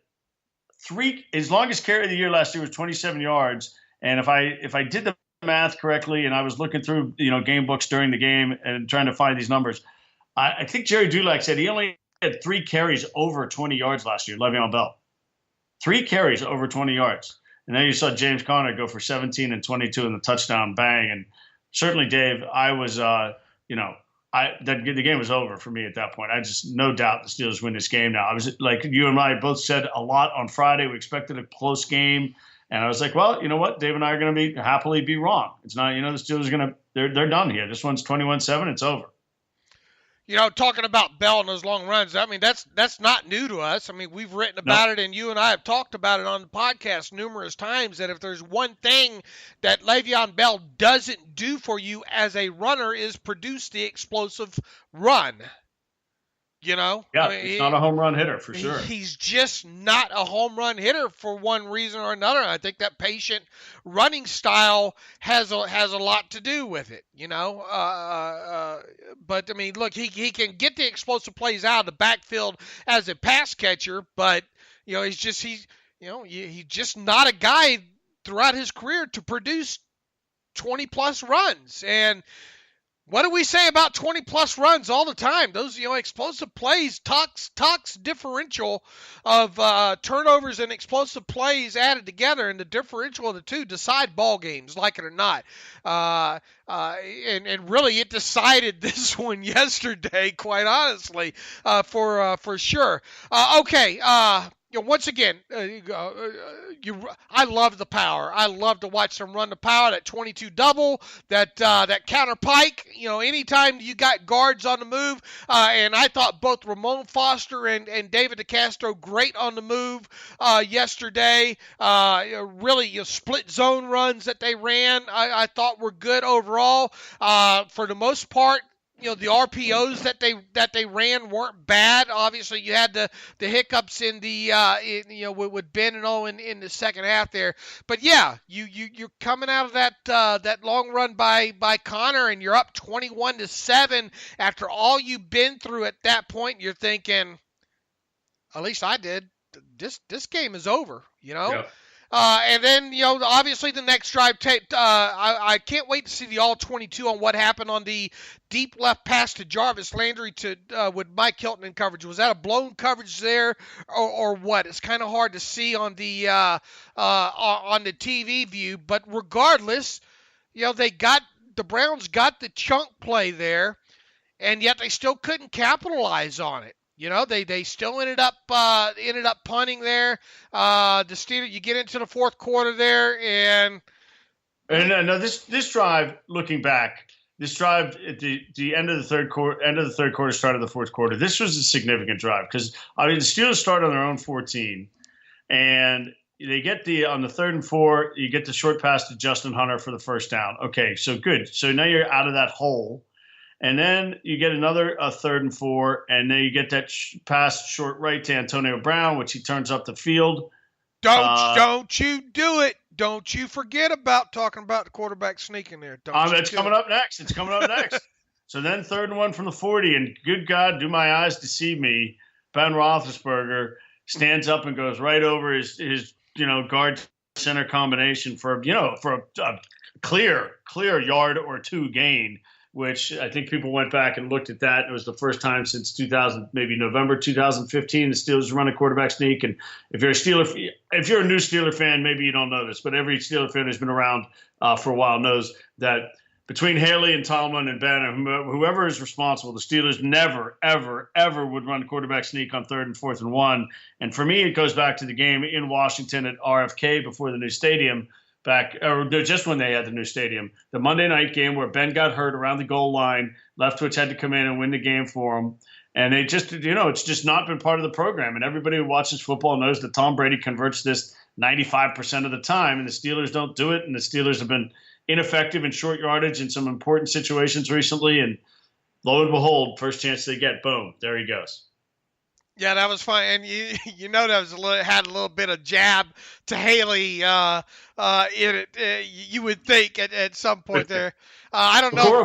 his longest carry of the year last year was 27 yards. And if I did the math correctly, and I was looking through, game books during the game and trying to find these numbers, I think Jerry Dulac said he only had 3 carries over 20 yards last year, Le'Veon Bell. 3 carries over 20 yards. And then you saw James Conner go for 17 and 22 in the touchdown bang. And certainly, Dave, I was, the game was over for me at that point. I just, no doubt the Steelers win this game now. I was like, you and I both said a lot on Friday. We expected a close game. And I was like, well, you know what? Dave and I are going to happily be wrong. It's not, the Steelers are they're done here. This one's 21-7. It's over. Talking about Bell and those long runs, I mean, that's not new to us. I mean, we've written about it, and you and I have talked about it on the podcast numerous times, that if there's one thing that Le'Veon Bell doesn't do for you as a runner is produce the explosive run. Yeah, I mean, he's not a home run hitter for sure. He's just not a home run hitter for one reason or another. And I think that patient running style has a lot to do with it, But I mean, look, he can get the explosive plays out of the backfield as a pass catcher, but he's just not a guy throughout his career to produce 20 plus runs. And what do we say about 20-plus runs all the time? Those, explosive plays, talks differential of turnovers and explosive plays added together, and the differential of the two decide ball games, like it or not. And really, it decided this one yesterday, quite honestly, for sure. Okay. Once again, I love the power. I love to watch them run the power, that 22 double, that counter pike. Anytime you got guards on the move, and I thought both Ramon Foster and David DeCastro great on the move yesterday. Really, split zone runs that they ran, I thought were good overall. For the most part, the RPOs that they ran weren't bad. Obviously, you had the hiccups in the with Ben and Owen in the second half there. But yeah, you're coming out of that long run by Connor, and you're up 21-7 after all you've been through at that point. You're thinking, at least I did, this game is over. Yeah. And then, obviously the next drive, I can't wait to see the all-22 on what happened on the deep left pass to Jarvis Landry with Mike Hilton in coverage. Was that a blown coverage there or what? It's kind of hard to see on the TV view, but regardless, the Browns got the chunk play there, and yet they still couldn't capitalize on it. They still ended up punting there. The Steelers, you get into the fourth quarter there, and no, this drive, looking back, this drive at the end of the third quarter, start of the fourth quarter, this was a significant drive because the Steelers start on their own 14, and they get on the 3rd and 4, you get the short pass to Justin Hunter for the first down. Okay, so good. So now you're out of that hole. And then you get another 3rd and 4, and then you get that pass short right to Antonio Brown, which he turns up the field. Don't you do it. Don't you forget about talking about the quarterback sneaking there. It's coming up next. It's coming up next. So then 3rd and 1 from the 40, and good God, do my eyes deceive me, Ben Roethlisberger stands up and goes right over his guard center combination for a clear yard or two gain, which I think people went back and looked at that. It was the first time since 2000, maybe November 2015, the Steelers run a quarterback sneak. And if you're a new Steeler fan, maybe you don't know this, but every Steeler fan who's been around for a while knows that between Haley and Tomlin and Banner, whoever is responsible, the Steelers never, ever, ever would run quarterback sneak on 3rd and 4th and 1. And for me, it goes back to the game in Washington at RFK before the new stadium, just when they had the new stadium, the Monday night game where Ben got hurt around the goal line, Leftwich had to come in and win the game for him. And it just, it's just not been part of the program. And everybody who watches football knows that Tom Brady converts this 95% of the time, and the Steelers don't do it. And the Steelers have been ineffective in short yardage in some important situations recently. And lo and behold, first chance they get, boom, there he goes. Yeah, that was fun, and you know that had a little bit of jab to Haley in it. You would think at some point there. I don't know.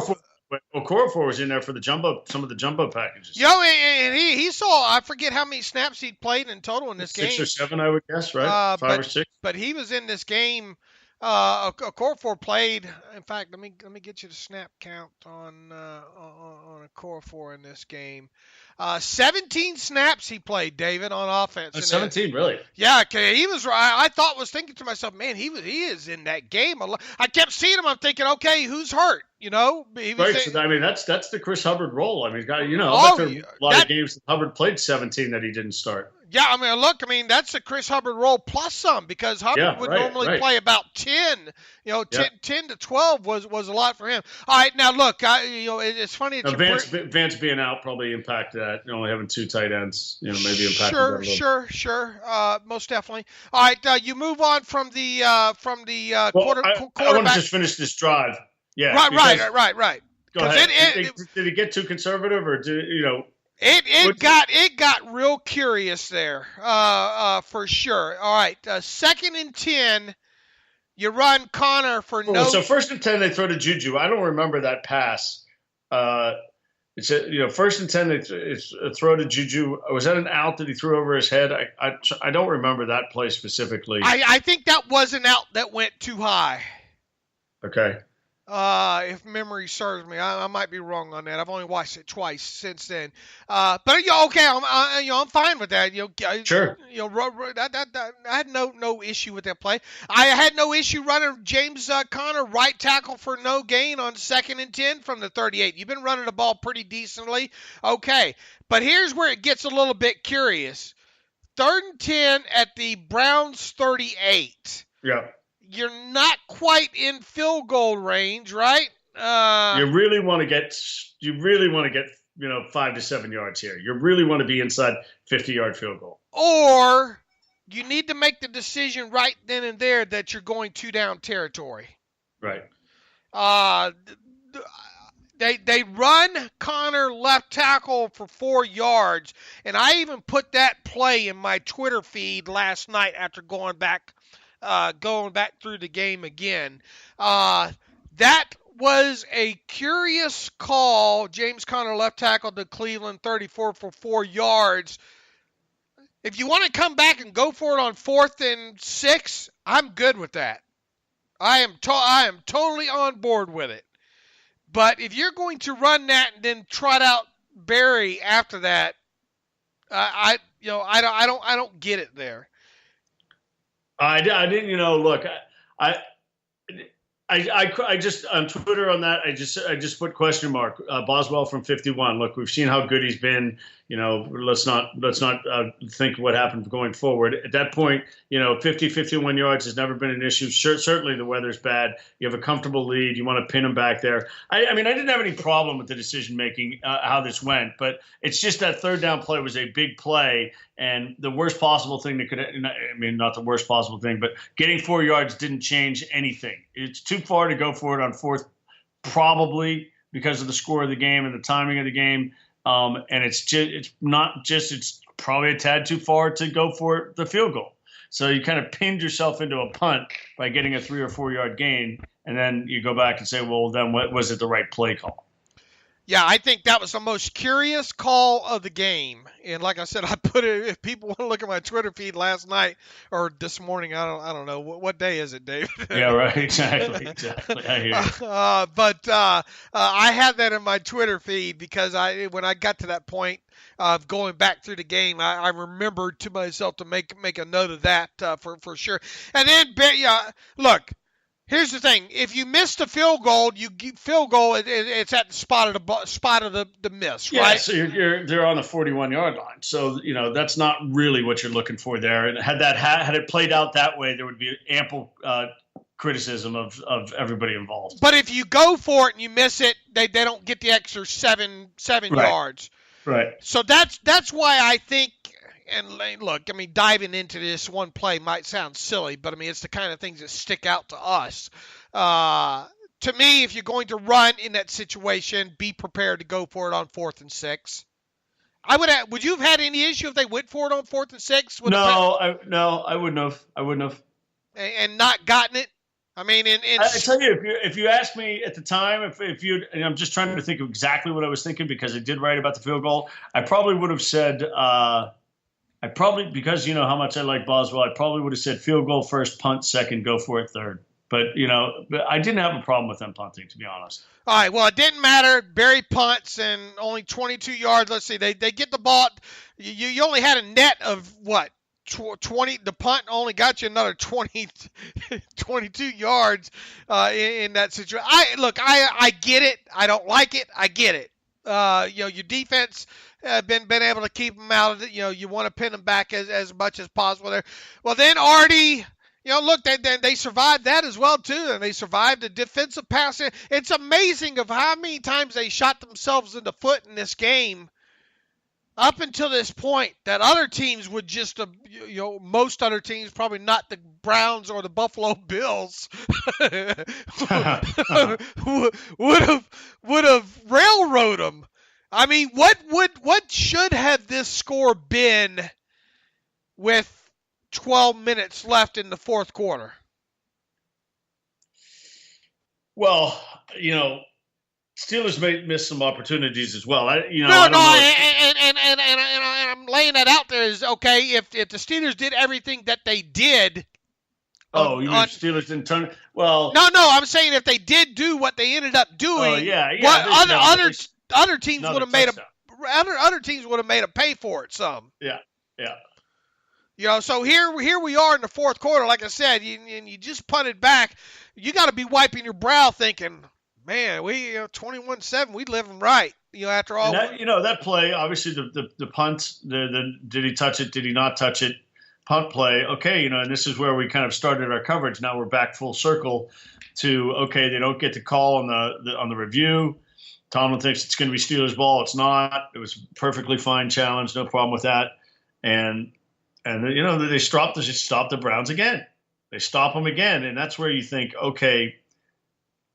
Okorafor was in there for some of the jumbo packages. And he saw, I forget how many snaps he'd played in total in this game. 6 or 7, I would guess, right? 5 or 6. But he was in this game. Okorafor played. In fact, let me get you the snap count on Okorafor in this game. 17 snaps he played, David, on offense. 17, really? Yeah, he was. I was thinking to myself, man, he is in that game a lot. I kept seeing him. I'm thinking, okay, who's hurt? Right. So that's the Chris Hubbard role. I mean, a lot of games that Hubbard played 17 that he didn't start. Yeah, that's the Chris Hubbard role plus some, because Hubbard would normally play about 10. 10 to 12 was a lot for him. All right, now look, it's funny that Vance being out probably impacted that. Only having 2 tight ends, maybe impacted that a little. Sure, most definitely. All right, you move on from the quarterback. I want to just finish this drive. Yeah. Right. Go ahead. Did it get too conservative, or It got real curious there, for sure. All right, 2nd and 10, you run Connor for no. So 1st and 10, they throw to Juju. I don't remember that pass. It's 1st and 10, they throw to Juju. Was that an out that he threw over his head? I don't remember that play specifically. I think that was an out that went too high. Okay. If memory serves me, I might be wrong on that. I've only watched it twice since then. But okay, I'm fine with that. Sure. I had no issue with that play. I had no issue running James Conner right tackle for no gain on 2nd and 10 from the 38. You've been running the ball pretty decently, okay. But here's where it gets a little bit curious. 3rd and 10 at the Browns 38. Yeah. You're not quite in field goal range, right? You really want to get 5 to 7 yards here. You really want to be inside 50-yard field goal. Or you need to make the decision right then and there that you're going 2 down territory. Right. They run Connor left tackle for 4 yards, and I even put that play in my Twitter feed last night after going back through the game again. That was a curious call. James Conner left tackle to Cleveland 34 for 4 yards. If you want to come back and go for it on 4th and 6, I'm good with that. I am totally on board with it. But if you're going to run that and then trot out Barry after that, I don't get it there. I didn't, look, I just on Twitter on that, I just put question mark. Boswell from 51. Look, we've seen how good he's been. Let's not think what happened going forward. At that point, 50, 51 yards has never been an issue. Certainly the weather's bad. You have a comfortable lead. You want to pin him back there. I didn't have any problem with the decision making, how this went, but it's just that 3rd down play was a big play. And the worst possible thing not the worst possible thing, but getting 4 yards didn't change anything. It's too far to go for it on 4th, probably because of the score of the game and the timing of the game. And it's probably a tad too far to go for the field goal. So you kind of pinned yourself into a punt by getting a 3 or 4 yard gain. And then you go back and say, well, then what was it the right play call? Yeah, I think that was the most curious call of the game. And like I said, I put it. If people want to look at my Twitter feed last night or this morning, I don't know what day is it, Dave? Yeah, right. Exactly. I hear you. But I had that in my Twitter feed because when I got to that point of going back through the game, I remembered to myself to make a note of that for sure. And then, look. Here's the thing: if you miss the field goal, it's at the spot of the miss, yeah, right? So they're on the 41-yard line. So that's not really what you're looking for there. And had it played out that way, there would be ample criticism of everybody involved. But if you go for it and you miss it, they don't get the extra seven Right. yards. Right. So that's why I think. And look, I mean, diving into this one play might sound silly, but I mean, it's the kind of things that stick out to us. To me, if you're going to run in that situation, be prepared to go for it on 4th and 6. Would you have had any issue if they went for it on 4th and 6? No, I wouldn't have. And not gotten it. I mean, I tell you, if you asked me at the time, and I'm just trying to think of exactly what I was thinking because I did write about the field goal, I probably would have said. Because you know how much I like Boswell, I probably would have said field goal first, punt second, go for it third. But I didn't have a problem with them punting, to be honest. All right, well, it didn't matter. Barry punts and only 22 yards. Let's see, they get the ball. You only had a net of what? 20. The punt only got you another 22 yards in that situation. I get it. I don't like it. I get it. Your defense been able to keep them out of it. You want to pin them back as much as possible there. Well, then Artie, look, they survived that as well too, and they survived the defensive pass. It's amazing of how many times they shot themselves in the foot in this game. Up until this point, that other teams would just, most other teams, probably not the Browns or the Buffalo Bills, would have railroaded them. I mean, what should have this score been with 12 minutes left in the fourth quarter? Well, Steelers may miss some opportunities as well. And I'm laying that out there is okay. If the Steelers did everything that they did. You mean Steelers didn't turn? Well, no. I'm saying if they did do what they ended up doing. Other teams would have made other teams would have made a pay for it some. Yeah. So here we are in the fourth quarter. Like I said, you just punted back. You got to be wiping your brow, thinking, man, we 21-7, we living right. After all. That play, obviously the punt, the did he touch it? Did he not touch it? Punt play. Okay, and this is where we kind of started our coverage. Now we're back full circle to they don't get the call on the review. Tomlin thinks it's going to be Steelers ball. It's not. It was a perfectly fine challenge. No problem with that. And they stop the Browns again. They stop them again, and that's where you think, okay,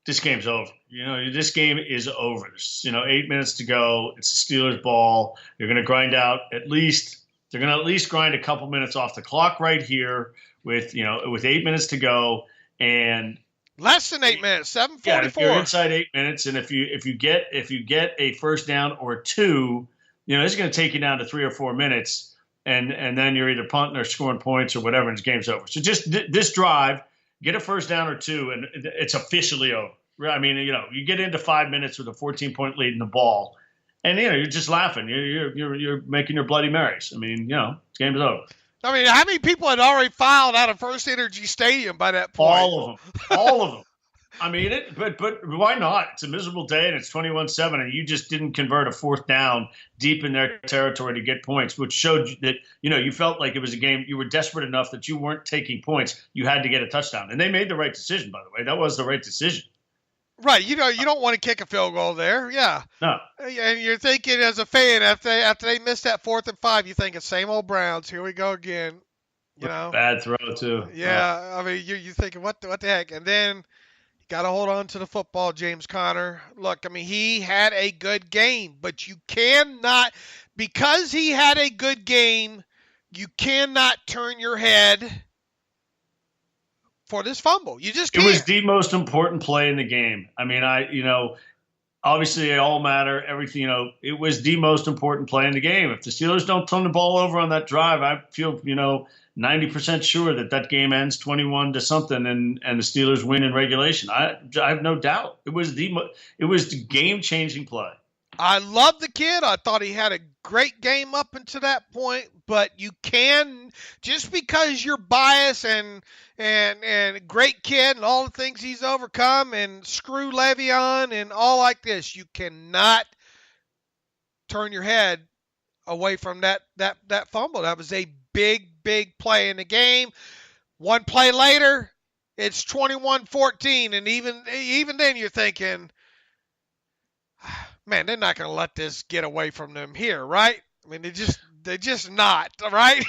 this game's over. This game is over. There's 8 minutes to go. It's the Steelers ball. They're going to grind out at least grind a couple minutes off the clock right here with 8 minutes to go and less than 8 minutes, 7:44. Yeah, if you're inside 8 minutes, and if you get a first down or two, it's going to take you down to 3 or 4 minutes, and then you're either punting or scoring points or whatever, and the game's over. So just this drive, get a first down or two, and it's officially over. I mean, you get into 5 minutes with a 14-point lead in the ball, and you're just laughing. You're making your Bloody Marys. I mean, the game is over. I mean, how many people had already filed out of FirstEnergy Stadium by that point? All of them. I mean, but why not? It's a miserable day, and it's 21-7, and you just didn't convert a fourth down deep in their territory to get points, which showed that, you felt like it was a game. You were desperate enough that you weren't taking points. You had to get a touchdown. And they made the right decision, by the way. That was the right decision. Right. You don't want to kick a field goal there. Yeah. No. And you're thinking as a fan, after they missed that 4th and 5, you think it's same old Browns. Here we go again. Bad throw, too. Yeah. I mean, you're thinking, what the heck? And then you got to hold on to the football, James Conner. Look, I mean, he had a good game, but you cannot, because he had a good game, you cannot turn your head for this fumble. You just can't. It was the most important play in the game. I mean, obviously they all matter. Everything, it was the most important play in the game. If the Steelers don't turn the ball over on that drive, I feel, 90% sure that game ends 21 to something and the Steelers win in regulation. I have no doubt. It was the game-changing play. I love the kid. I thought he had a great game up until that point, but you can, just because you're biased and great kid and all the things he's overcome and screw Le'Veon and all like this, you cannot turn your head away from that fumble. That was a big play in the game. One play later, it's 21-14, and even then you're thinking, man, they're not going to let this get away from them here, right? I mean, they're just not, right?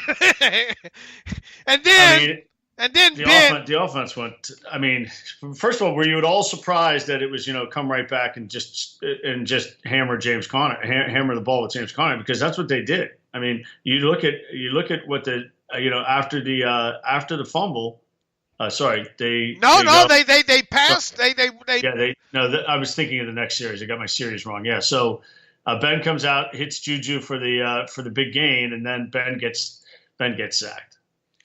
and then the offense went. I mean, first of all, were you at all surprised that it was come right back and just hammer hammer the ball with James Conner, because that's what they did. I mean, you look at what the after the fumble. Sorry, they passed. I was thinking of the next series. I got my series wrong. Yeah, so Ben comes out, hits Juju for the big gain, and then Ben gets sacked.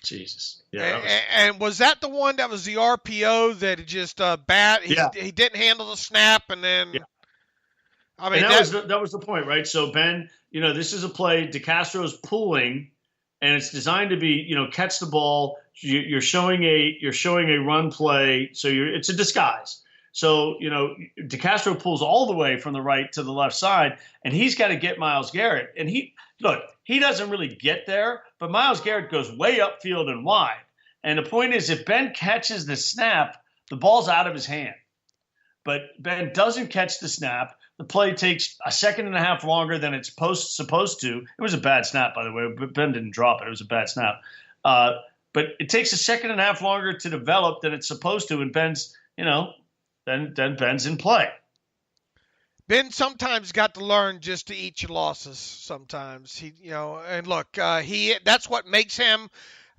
Jesus. Yeah. And was that the one that was the RPO that just bad? He didn't handle the snap, and then. Yeah. I mean, that was the point, right? So Ben, this is a play. DeCastro's pulling, and it's designed to be, catch the ball. You're showing a run play, so it's a disguise. So DeCastro pulls all the way from the right to the left side, and he's got to get Myles Garrett. And he doesn't really get there, but Myles Garrett goes way upfield and wide. And the point is, if Ben catches the snap, the ball's out of his hand. But Ben doesn't catch the snap. The play takes a second and a half longer than it's supposed to. It was a bad snap, by the way, but Ben didn't drop it. It was a bad snap. But it takes a second and a half longer to develop than it's supposed to, and Ben's, then Ben's in play. Ben sometimes got to learn just to eat your losses. Sometimes and look, that's what makes him.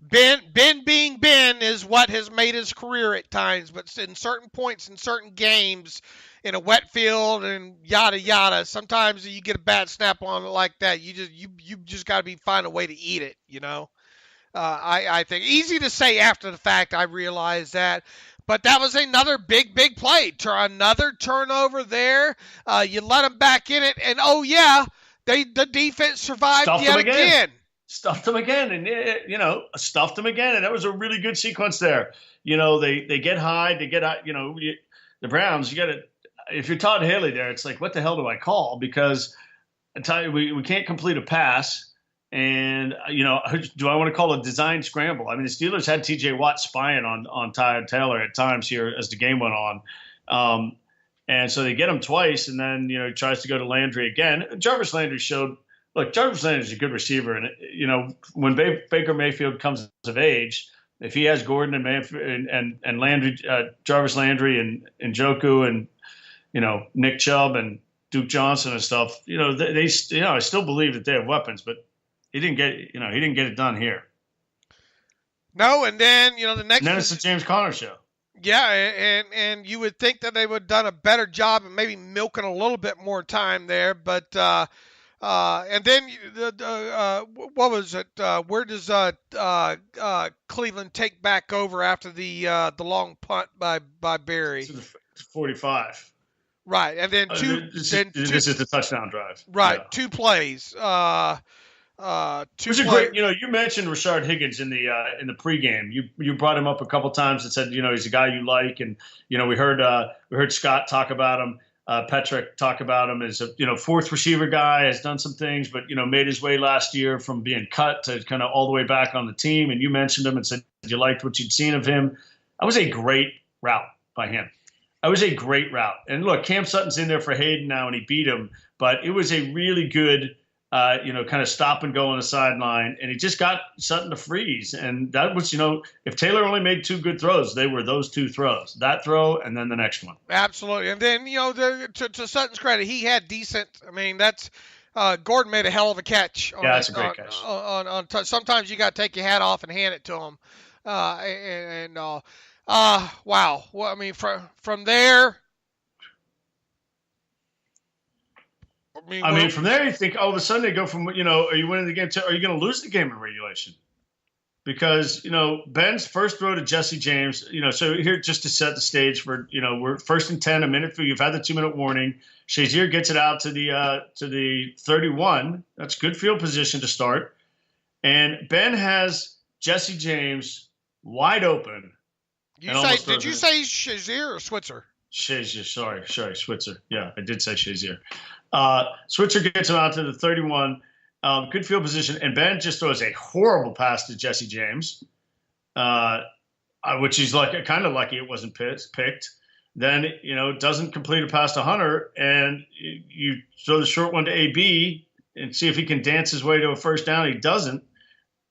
Ben being Ben is what has made his career at times, but in certain points, in certain games, in a wet field and yada yada, sometimes you get a bad snap on it like that. You just got to find a way to eat it. I think easy to say after the fact. I realize that, but that was another big play. Another turnover there. You let them back in it, and the defense survived yet again. Stuffed them again, and stuffed them again, and that was a really good sequence there. They get high, the Browns. You got to, if you're Todd Haley there, it's like, what the hell do I call? Because I tell you, we can't complete a pass, and do I want to call a design scramble? I mean, the Steelers had T.J. Watt spying on Ty Taylor at times here as the game went on, and so they get him twice, and then he tries to go to Landry again. Jarvis Landry showed. Look, Jarvis Landry is a good receiver, and when Baker Mayfield comes of age, if he has Gordon and Landry, Jarvis Landry and Njoku and Nick Chubb and Duke Johnson and stuff, they I still believe that they have weapons, but he didn't get it done here. No, and then the next. And then it's the James Conner show. Yeah, and you would think that they would have done a better job of maybe milking a little bit more time there, but. And then what was it? Where does Cleveland take back over after the long punt by Barry? 45. Right, and then This is the touchdown drive. Right, yeah. 2 plays. It was a great. You mentioned Rashard Higgins in the pregame. You brought him up a couple times and said he's a guy you like, and we heard Scott talk about him. Petrick talk about him as a fourth receiver guy, has done some things, but made his way last year from being cut to kind of all the way back on the team. And you mentioned him and said you liked what you'd seen of him. That was a great route by him. That was a great route. And look, Cam Sutton's in there for Hayden now, and he beat him. But it was a really good, kind of stop and go on the sideline, and he just got Sutton to freeze. And that was, if Taylor only made 2 good throws, they were those 2 throws, that throw and then the next one. Absolutely. And then, to Sutton's credit, he had decent. I mean, that's Gordon made a hell of a catch. That's a great catch. Sometimes you got to take your hat off and hand it to him. Wow. Well, I mean, from there. I mean, from there you think all of a sudden they go from, are you winning the game to, are you going to lose the game in regulation? Because, Ben's first throw to Jesse James, so here just to set the stage for, we're 1st and 10, a minute, you've had the 2-minute warning. Shazier gets it out to the 31. That's good field position to start. And Ben has Jesse James wide open. Did you say Shazier or Switzer? Shazier, sorry, Switzer. Yeah, I did say Shazier. Switzer gets him out to the 31. Good field position, and Ben just throws a horrible pass to Jesse James, which he's kind of lucky it wasn't picked. Then doesn't complete a pass to Hunter, and you throw the short one to AB and see if he can dance his way to a first down. He doesn't,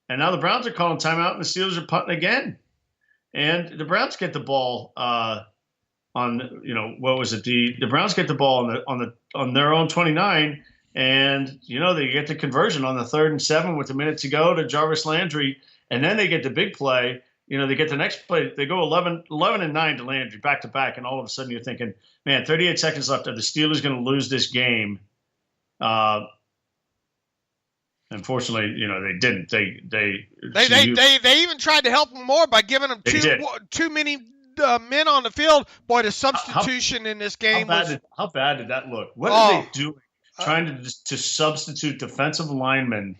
and now the Browns are calling timeout, and the Steelers are punting again, and the Browns get the ball on what was it? The Browns get the ball on their own 29. And, they get the conversion on the 3rd and 7 with a minute to go to Jarvis Landry. And then they get the big play. They get the next play. They go 11 and 9 to Landry back to back. And all of a sudden you're thinking, man, 38 seconds left. Are the Steelers going to lose this game? Unfortunately, they didn't. They even tried to help them more by giving them too many men on the field. Boy, the substitution in this game how bad did that look? What are they doing? Trying to substitute defensive linemen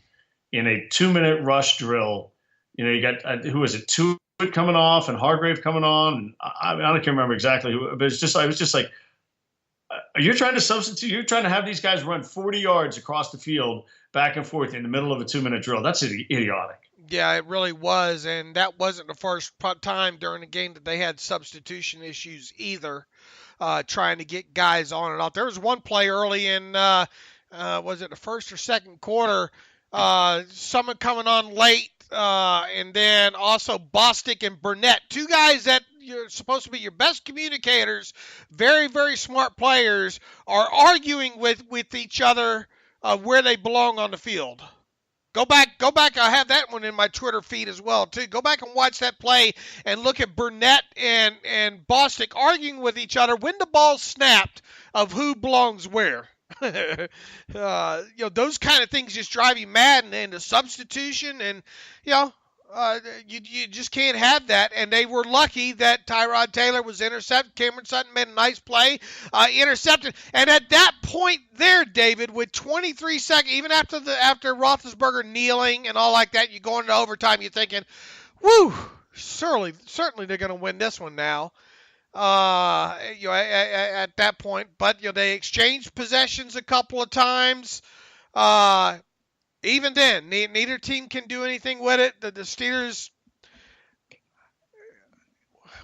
in a 2-minute rush drill. You got who was it? Tuitt coming off and Hargrave coming on. And I can't remember exactly who, but I was just like, you're trying to substitute. You're trying to have these guys run 40 yards across the field back and forth in the middle of a 2-minute drill. That's idiotic. Yeah, it really was, and that wasn't the first time during the game that they had substitution issues either. Trying to get guys on and off. There was one play early in, was it the first or second quarter? Someone coming on late, and then also Bostic and Burnett, two guys that you're supposed to be your best communicators, very, very smart players, are arguing with each other where they belong on the field. Go back. I have that one in my Twitter feed as well, too. Go back and watch that play and look at Burnett and Bostic arguing with each other when the ball snapped of who belongs where. Those kind of things just drive you mad, and the substitution, and you just can't have that. And they were lucky that Tyrod Taylor was intercepted. Cameron Sutton made a nice play, intercepted. And at that point there, David, with 23 seconds, even after Roethlisberger kneeling and all like that, you go into overtime, you're thinking, woo, certainly they're going to win this one now. At that point, but they exchanged possessions a couple of times. Even then, neither team can do anything with it. The Steelers,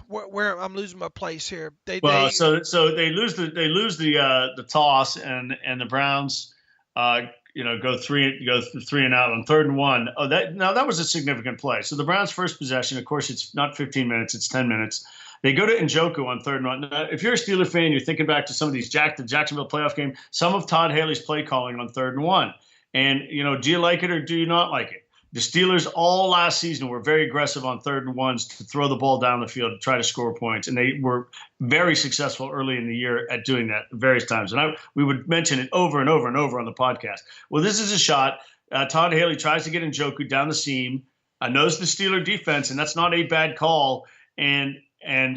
where I'm losing my place here. So they lose the toss, and the Browns, go three and out on 3rd and 1. That was a significant play. So the Browns' first possession, of course, it's not 15 minutes, it's 10 minutes. They go to Njoku on 3rd and 1. Now, if you're a Steeler fan, you're thinking back to some of these the Jacksonville playoff game, some of Todd Haley's play calling on 3rd and 1. And, do you like it or do you not like it? The Steelers all last season were very aggressive on 3rd and 1s to throw the ball down the field to try to score points. And they were very successful early in the year at doing that various times. And we would mention it over and over and over on the podcast. Well, this is a shot. Todd Haley tries to get Njoku down the seam, knows the Steeler defense, and that's not a bad call. And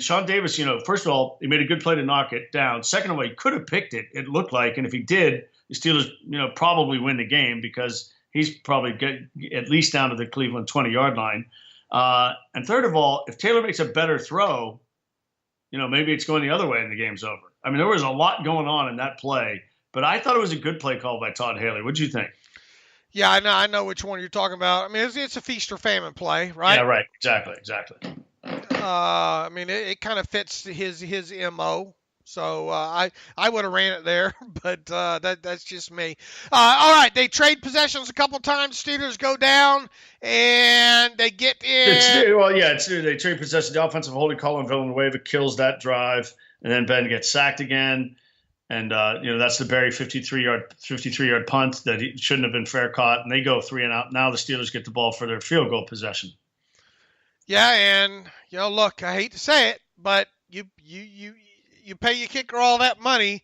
Sean Davis, first of all, he made a good play to knock it down. Second of all, he could have picked it, it looked like. And if he did, the Steelers, probably win the game because he's probably get at least down to the Cleveland 20-yard line. And third of all, if Taylor makes a better throw, maybe it's going the other way and the game's over. I mean, there was a lot going on in that play, but I thought it was a good play call by Todd Haley. What do you think? Yeah, I know which one you're talking about. I mean, it's a feast or famine play, right? Yeah, right. Exactly. It kind of fits his MO. So I would have ran it there, but that's just me. All right, they trade possessions a couple times. Steelers go down, and they get in. They trade possession. The offensive holding call on Villanueva kills that drive, and then Ben gets sacked again. And, that's the Barry 53-yard punt that he shouldn't have been fair caught, and they go 3 and out. Now the Steelers get the ball for their field goal possession. Yeah, and, look, I hate to say it, but you pay your kicker all that money.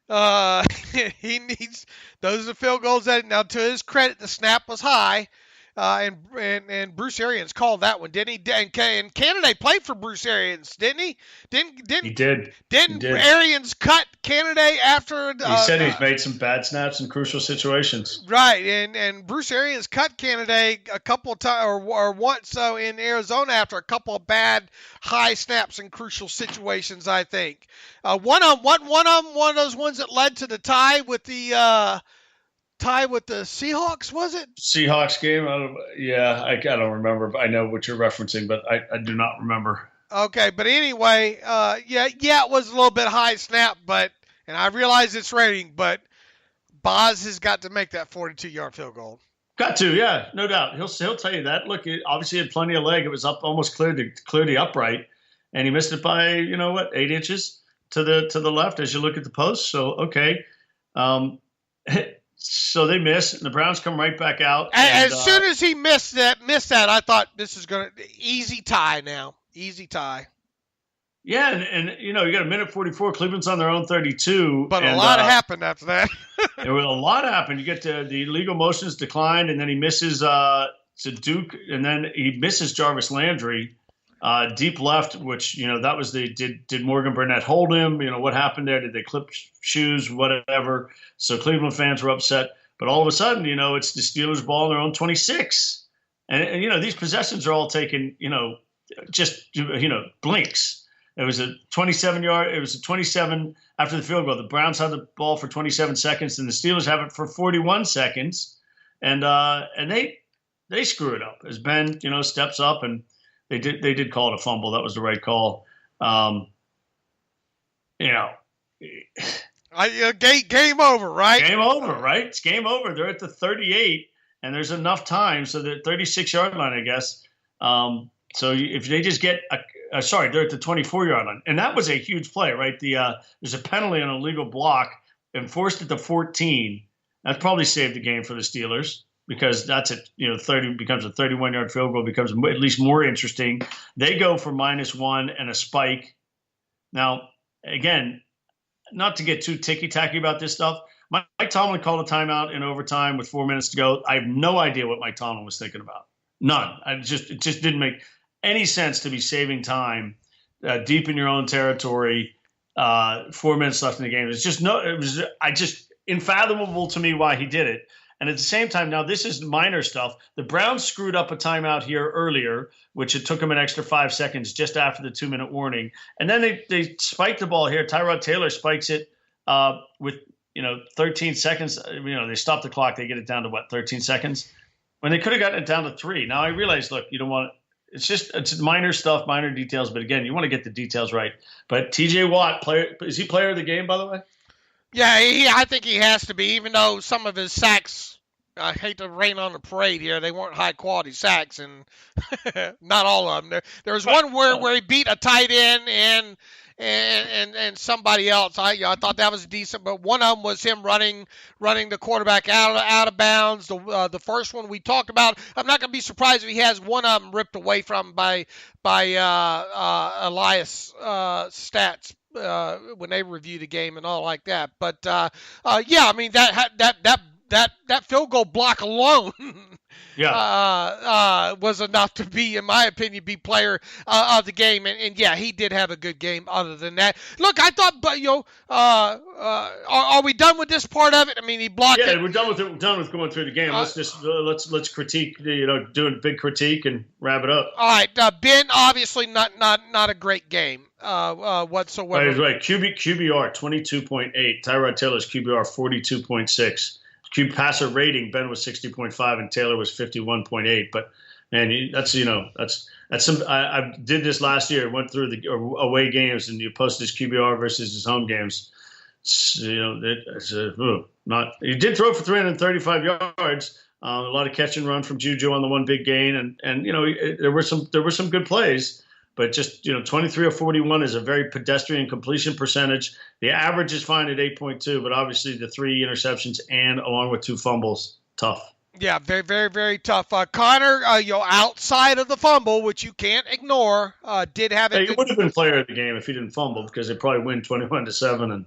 He needs those are field goals. Now, to his credit, the snap was high, and Bruce Arians called that one, didn't he? And Canada played for Bruce Arians, didn't he? He did. Didn't Arians cut Canada after? He said he's made some bad snaps in crucial situations. Right, and Bruce Arians cut Canada a couple of times, or once so in Arizona after a couple of bad high snaps in crucial situations. I think one of those ones that led to the tie with the Seahawks, was it? Seahawks game? I don't remember. I know what you're referencing, but I do not remember. Okay, but anyway, it was a little bit high snap, and I realize it's raining, but Boz has got to make that 42-yard field goal. Got to, yeah, no doubt. He'll tell you that. Look, it obviously had plenty of leg. It was up almost clear the upright, and he missed it by 8 inches to the left as you look at the post. So okay. So they miss, and the Browns come right back out. And as soon as he missed that, I thought this is going to easy tie now. Easy tie. Yeah, and you got a minute 44. Cleveland's on their own 32. But a lot happened after that. There was a lot happened. You get to the illegal motions declined, and then he misses to Duke, and then he misses Jarvis Landry deep left, which that was did Morgan Burnett hold him? What happened there? Did they clip shoes? Whatever. So Cleveland fans were upset, but all of a sudden, it's the Steelers' ball on their own 26, and these possessions are all taken, just blinks. It was a 27-yard. It was a 27 after the field goal. The Browns had the ball for 27 seconds, and the Steelers have it for 41 seconds, and they screw it up as Ben steps up, and they did call it a fumble. That was the right call. Game over, right? Game over, right? It's game over. They're at the 38, and there's enough time, so the 36-yard line, I guess. So if they just get they're at the 24-yard line, and that was a huge play, right? There's a penalty on a legal block, enforced at the 14. That probably saved the game for the Steelers because that's 30 becomes a 31-yard field goal, becomes at least more interesting. They go for -1 and a spike. Now, again, not to get too ticky-tacky about this stuff, Mike Tomlin called a timeout in overtime with 4 minutes to go. I have no idea what Mike Tomlin was thinking about. None. It just didn't make any sense to be saving time deep in your own territory. 4 minutes left in the game. It was unfathomable to me why he did it. And at the same time, now this is minor stuff. The Browns screwed up a timeout here earlier, which it took them an extra 5 seconds just after the 2-minute warning. And then they spiked the ball here. Tyrod Taylor spikes it with 13 seconds. They stop the clock. They get it down to 13 seconds when they could have gotten it down to 3. Now I realize, look, you don't want it's minor stuff, minor details. But again, you want to get the details right. But T.J. Watt, is he player of the game, by the way? Yeah, I think he has to be, even though some of his sacks, I hate to rain on the parade here, they weren't high-quality sacks, and not all of them. There was one where he beat a tight end and somebody else. I thought that was decent, but one of them was him running the quarterback out of bounds. The first one we talked about, I'm not going to be surprised if he has one of them ripped away from by Elias stats. When they review the game and all like that, but that field goal block alone, was enough to be, in my opinion, be player of the game. And he did have a good game. Other than that, look, I thought, but are we done with this part of it? I mean, he blocked. Yeah, we're done with it. We're done with going through the game. Let's critique. Do a big critique and wrap it up. All right, Ben, obviously not a great game whatsoever. Right. QBR 22.8. Tyrod Taylor's QBR 42.6. Passer rating, Ben was 60.5 and Taylor was 51.8. But man, that's some. I did this last year. Went through the away games and you posted his QBR versus his home games. He did throw for 335 yards. A lot of catch and run from Juju on the one big gain, and there were some good plays. But just 23 of 41 is a very pedestrian completion percentage. The average is fine at 8.2, but obviously the 3 interceptions and along with 2 fumbles, tough. Yeah, very, very, very tough. Connor, outside of the fumble, which you can't ignore, did have He would have been player of the game if he didn't fumble because they probably win 21-7 and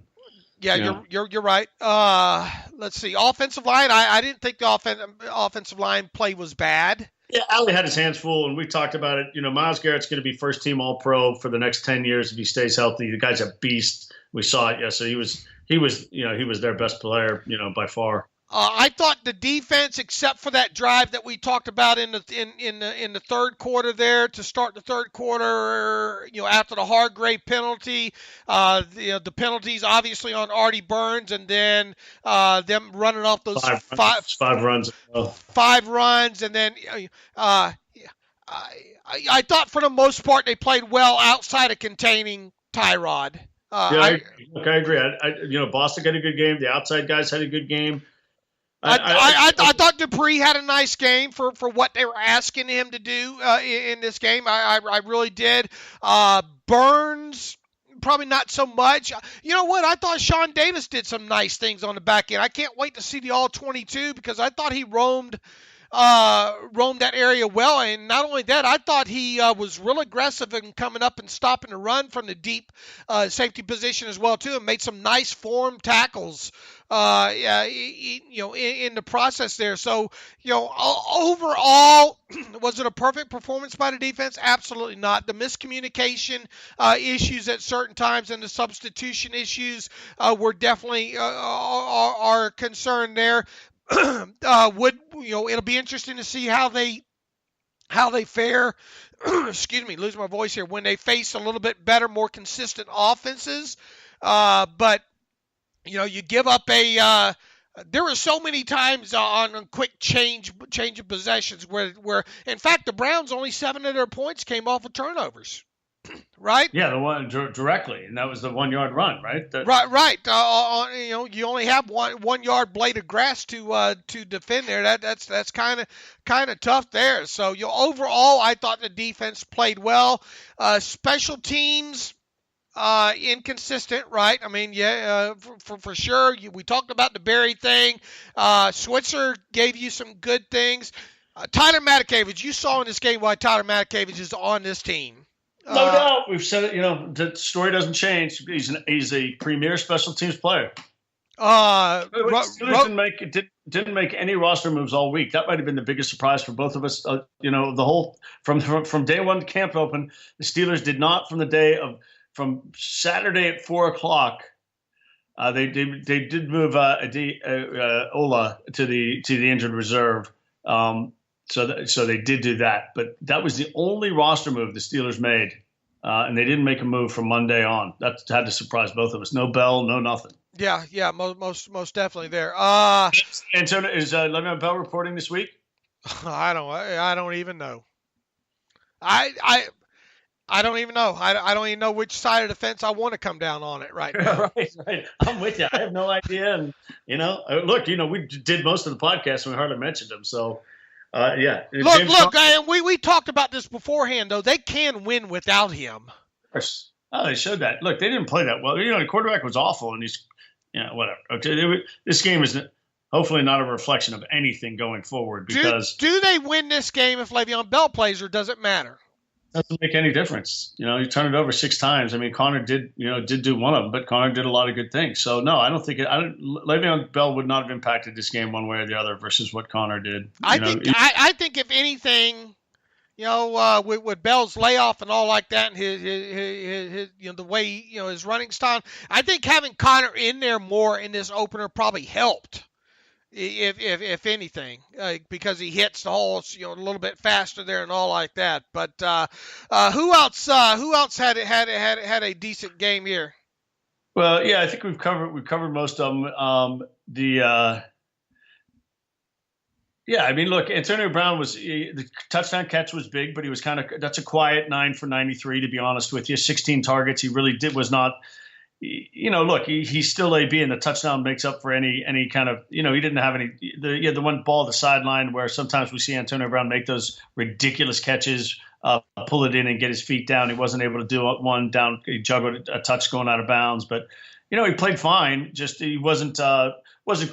Yeah, you're right. Let's see. Offensive line. I didn't think the offensive line play was bad. Yeah, Allie had his hands full, and we talked about it. Myles Garrett's going to be first team All Pro for the next 10 years if he stays healthy. The guy's a beast. We saw it yesterday. He was their best player, by far. I thought the defense, except for that drive that we talked about in the third quarter there to start the third quarter, after the Hargrave penalty, the penalties obviously on Artie Burns, and then them running off those five runs, and then I thought for the most part they played well outside of containing Tyrod. I agree. Boston had a good game. The outside guys had a good game. I thought Dupree had a nice game for what they were asking him to do in this game. I really did. Burns, probably not so much. You know what? I thought Sean Davis did some nice things on the back end. I can't wait to see the All-22 because I thought he roamed that area well, and not only that, I thought he was real aggressive in coming up and stopping the run from the deep safety position as well too, and made some nice form tackles in the process there. So overall, was it a perfect performance by the defense? Absolutely not. The miscommunication issues at certain times and the substitution issues were definitely are concerned there. It'll be interesting to see how they fare. Excuse me, losing my voice here. When they face a little bit better, more consistent offenses, but you give up a. There were so many times on quick change of possessions where in fact the Browns only 7 of their points came off of turnovers. Right? Yeah, the one directly, and that was the 1 yard run, right? Right. You only have 1 yard blade of grass to defend there. That's kind of tough there. So overall, I thought the defense played well. Special teams inconsistent, right? I mean, for sure. We talked about the Berry thing. Switzer gave you some good things. Tyler Matakevich, you saw in this game why Tyler Matakevich is on this team. No doubt. We've said it, the story doesn't change. He's a premier special teams player. Steelers didn't make any roster moves all week. That might have been the biggest surprise for both of us. The whole from day one camp open, the Steelers did not from Saturday at 4:00. They did move Ola to the injured reserve. So they did do that, but that was the only roster move the Steelers made, and they didn't make a move from Monday on. That had to surprise both of us. No Bell, no nothing. Yeah, most definitely there. Antonio, is Le'Veon Bell reporting this week? I don't even know. I don't even know. I don't even know which side of the fence I want to come down on it right now. Right. I'm with you. I have no idea. And look, we did most of the podcast and we hardly mentioned him. So. Yeah. Look, we talked about this beforehand, though. They can win without him. Oh, they showed that. Look, they didn't play that well. The quarterback was awful, and he's, whatever. Okay, this game is hopefully not a reflection of anything going forward. Because do they win this game if Le'Veon Bell plays, or does it matter? Doesn't make any difference. You turn it over 6 times. I mean, Connor did do one of them, but Connor did a lot of good things. So no, I don't think Le'Veon Bell would not have impacted this game one way or the other versus what Connor did. I think if anything, with Bell's layoff and all like that, and his the way his running style, I think having Connor in there more in this opener probably helped. If anything, because he hits the holes, a little bit faster there and all like that. But who else had a decent game here? Well, yeah, I think we've covered most of them. I mean, look, Antonio Brown the touchdown catch was big, but he was that's a quiet 9 for 93, to be honest with you. 16 targets. He really was not. Look, he's still AB, and the touchdown makes up for any kind of, he didn't have any. The one ball at the sideline where sometimes we see Antonio Brown make those ridiculous catches, pull it in and get his feet down. He wasn't able to do one down. He juggled a touch going out of bounds, but he played fine. Just he wasn't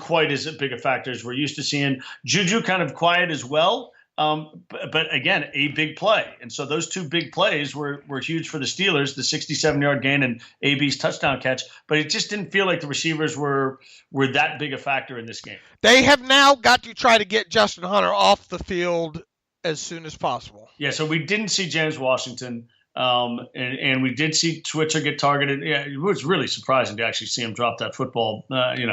quite as big a factor as we're used to seeing. Juju kind of quiet as well. But again, a big play. And so those two big plays were huge for the Steelers, the 67-yard gain and AB's touchdown catch. But it just didn't feel like the receivers were that big a factor in this game. They have now got to try to get Justin Hunter off the field as soon as possible. Yeah, so we didn't see James Washington. And we did see Switzer get targeted. Yeah, it was really surprising to actually see him drop that football. I'm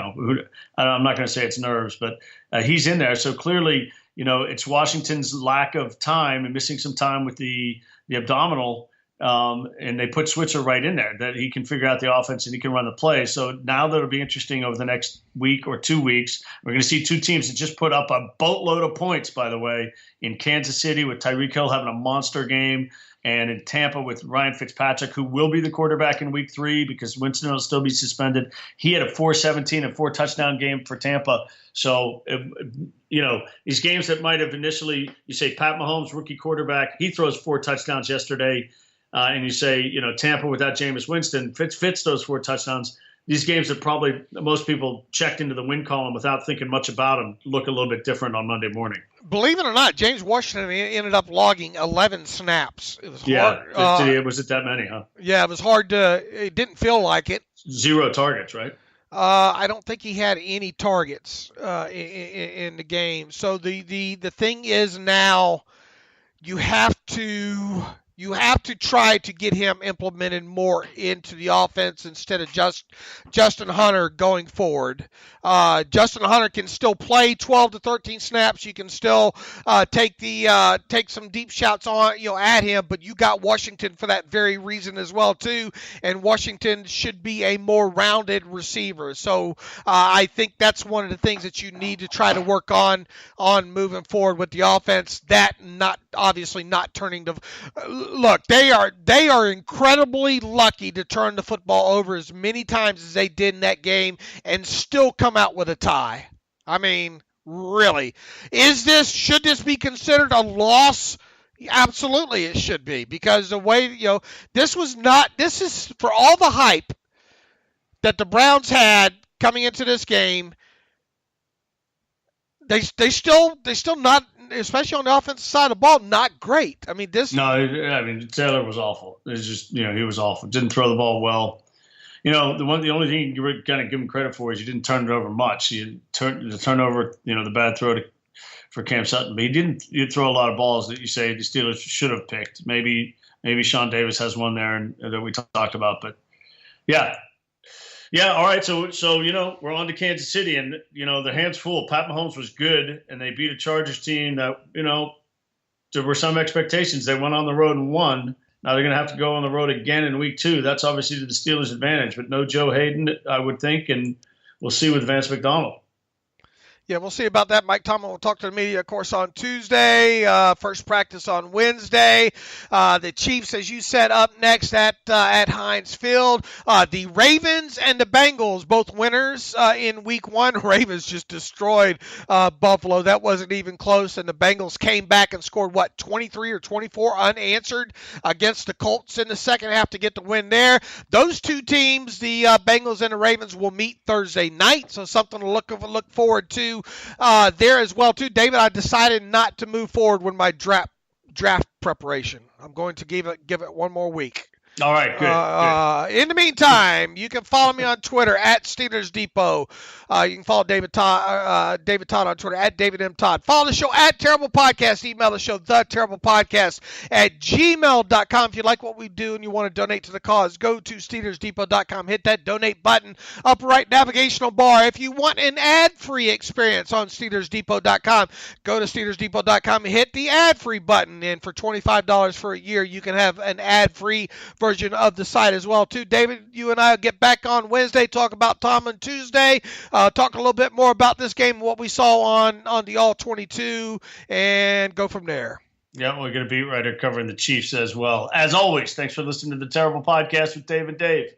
not going to say it's nerves, but he's in there. So clearly, it's Washington's lack of time and missing some time with the abdominal. And they put Switzer right in there that he can figure out the offense and he can run the play. So now that'll be interesting over the next week or 2 weeks. We're going to see two teams that just put up a boatload of points, by the way, in Kansas City with Tyreek Hill having a monster game, and in Tampa with Ryan Fitzpatrick, who will be the quarterback in week 3 because Winston will still be suspended. He had a 4-17 and 4 touchdown game for Tampa. So, these games that might have initially, you say Pat Mahomes, rookie quarterback, he throws 4 touchdowns yesterday. And you say, Tampa without Jameis Winston, Fitz those 4 touchdowns. These games that probably most people checked into the win column without thinking much about them look a little bit different on Monday morning. Believe it or not, James Washington ended up logging 11 snaps. It was hard. Was it that many, huh? Yeah, it was hard it didn't feel like it. 0 targets, right? I don't think he had any targets in the game. So the thing is now you have to try to get him implemented more into the offense instead of just Justin Hunter going forward. Justin Hunter can still play 12 to 13 snaps. You can still take some deep shots at him, but you got Washington for that very reason as well too. And Washington should be a more rounded receiver. So I think that's one of the things that you need to try to work on moving forward with the offense. That not turning to. Look, they are incredibly lucky to turn the football over as many times as they did in that game and still come out with a tie. I mean, really. Should this be considered a loss? Absolutely it should be, because the way, this is for all the hype that the Browns had coming into this game. They still not, especially on the offensive side of the ball, not great. I mean, Taylor was awful. It's just, he was awful. Didn't throw the ball well. The only thing you were kind of give him credit for is you didn't turn it over much. You turned the turnover, the bad throw for Cam Sutton, but he didn't throw a lot of balls that you say the Steelers should have picked. Maybe Sean Davis has one there and that we talked about, but yeah. Yeah, all right. So we're on to Kansas City, and the hands full. Pat Mahomes was good, and they beat a Chargers team that there were some expectations. They went on the road and won. Now they're going to have to go on the road again in week 2. That's obviously to the Steelers' advantage, but no Joe Hayden, I would think, and we'll see with Vance McDonald. Yeah, we'll see about that. Mike Tomlin will talk to the media, of course, on Tuesday. First practice on Wednesday. The Chiefs, as you said, up next at Heinz Field. The Ravens and the Bengals, both winners in Week 1. Ravens just destroyed Buffalo. That wasn't even close. And the Bengals came back and scored, 23 or 24 unanswered against the Colts in the second half to get the win there. Those two teams, the Bengals and the Ravens, will meet Thursday night, so something to look forward to there as well too. David, I decided not to move forward with my draft preparation. I'm going to give it one more week. All right, good. In the meantime, you can follow me on Twitter at Steelers Depot. You can follow David Todd on Twitter at David M. Todd. Follow the show at Terrible Podcast. Email the show, theterriblepodcast at gmail.com. If you like what we do and you want to donate to the cause, go to SteelersDepot.com. Hit that donate button, upper right navigational bar. If you want an ad-free experience on SteelersDepot.com, go to SteelersDepot.com and hit the ad-free button. And for $25 for a year, you can have an ad-free version of the site as well too. David, you and I will get back on Wednesday, talk about Tomlin Tuesday, talk a little bit more about this game, what we saw on the All-22, and go from there. Yeah, we're going to be right here covering the Chiefs as well. As always, thanks for listening to the Terrible Podcast with Dave and Dave.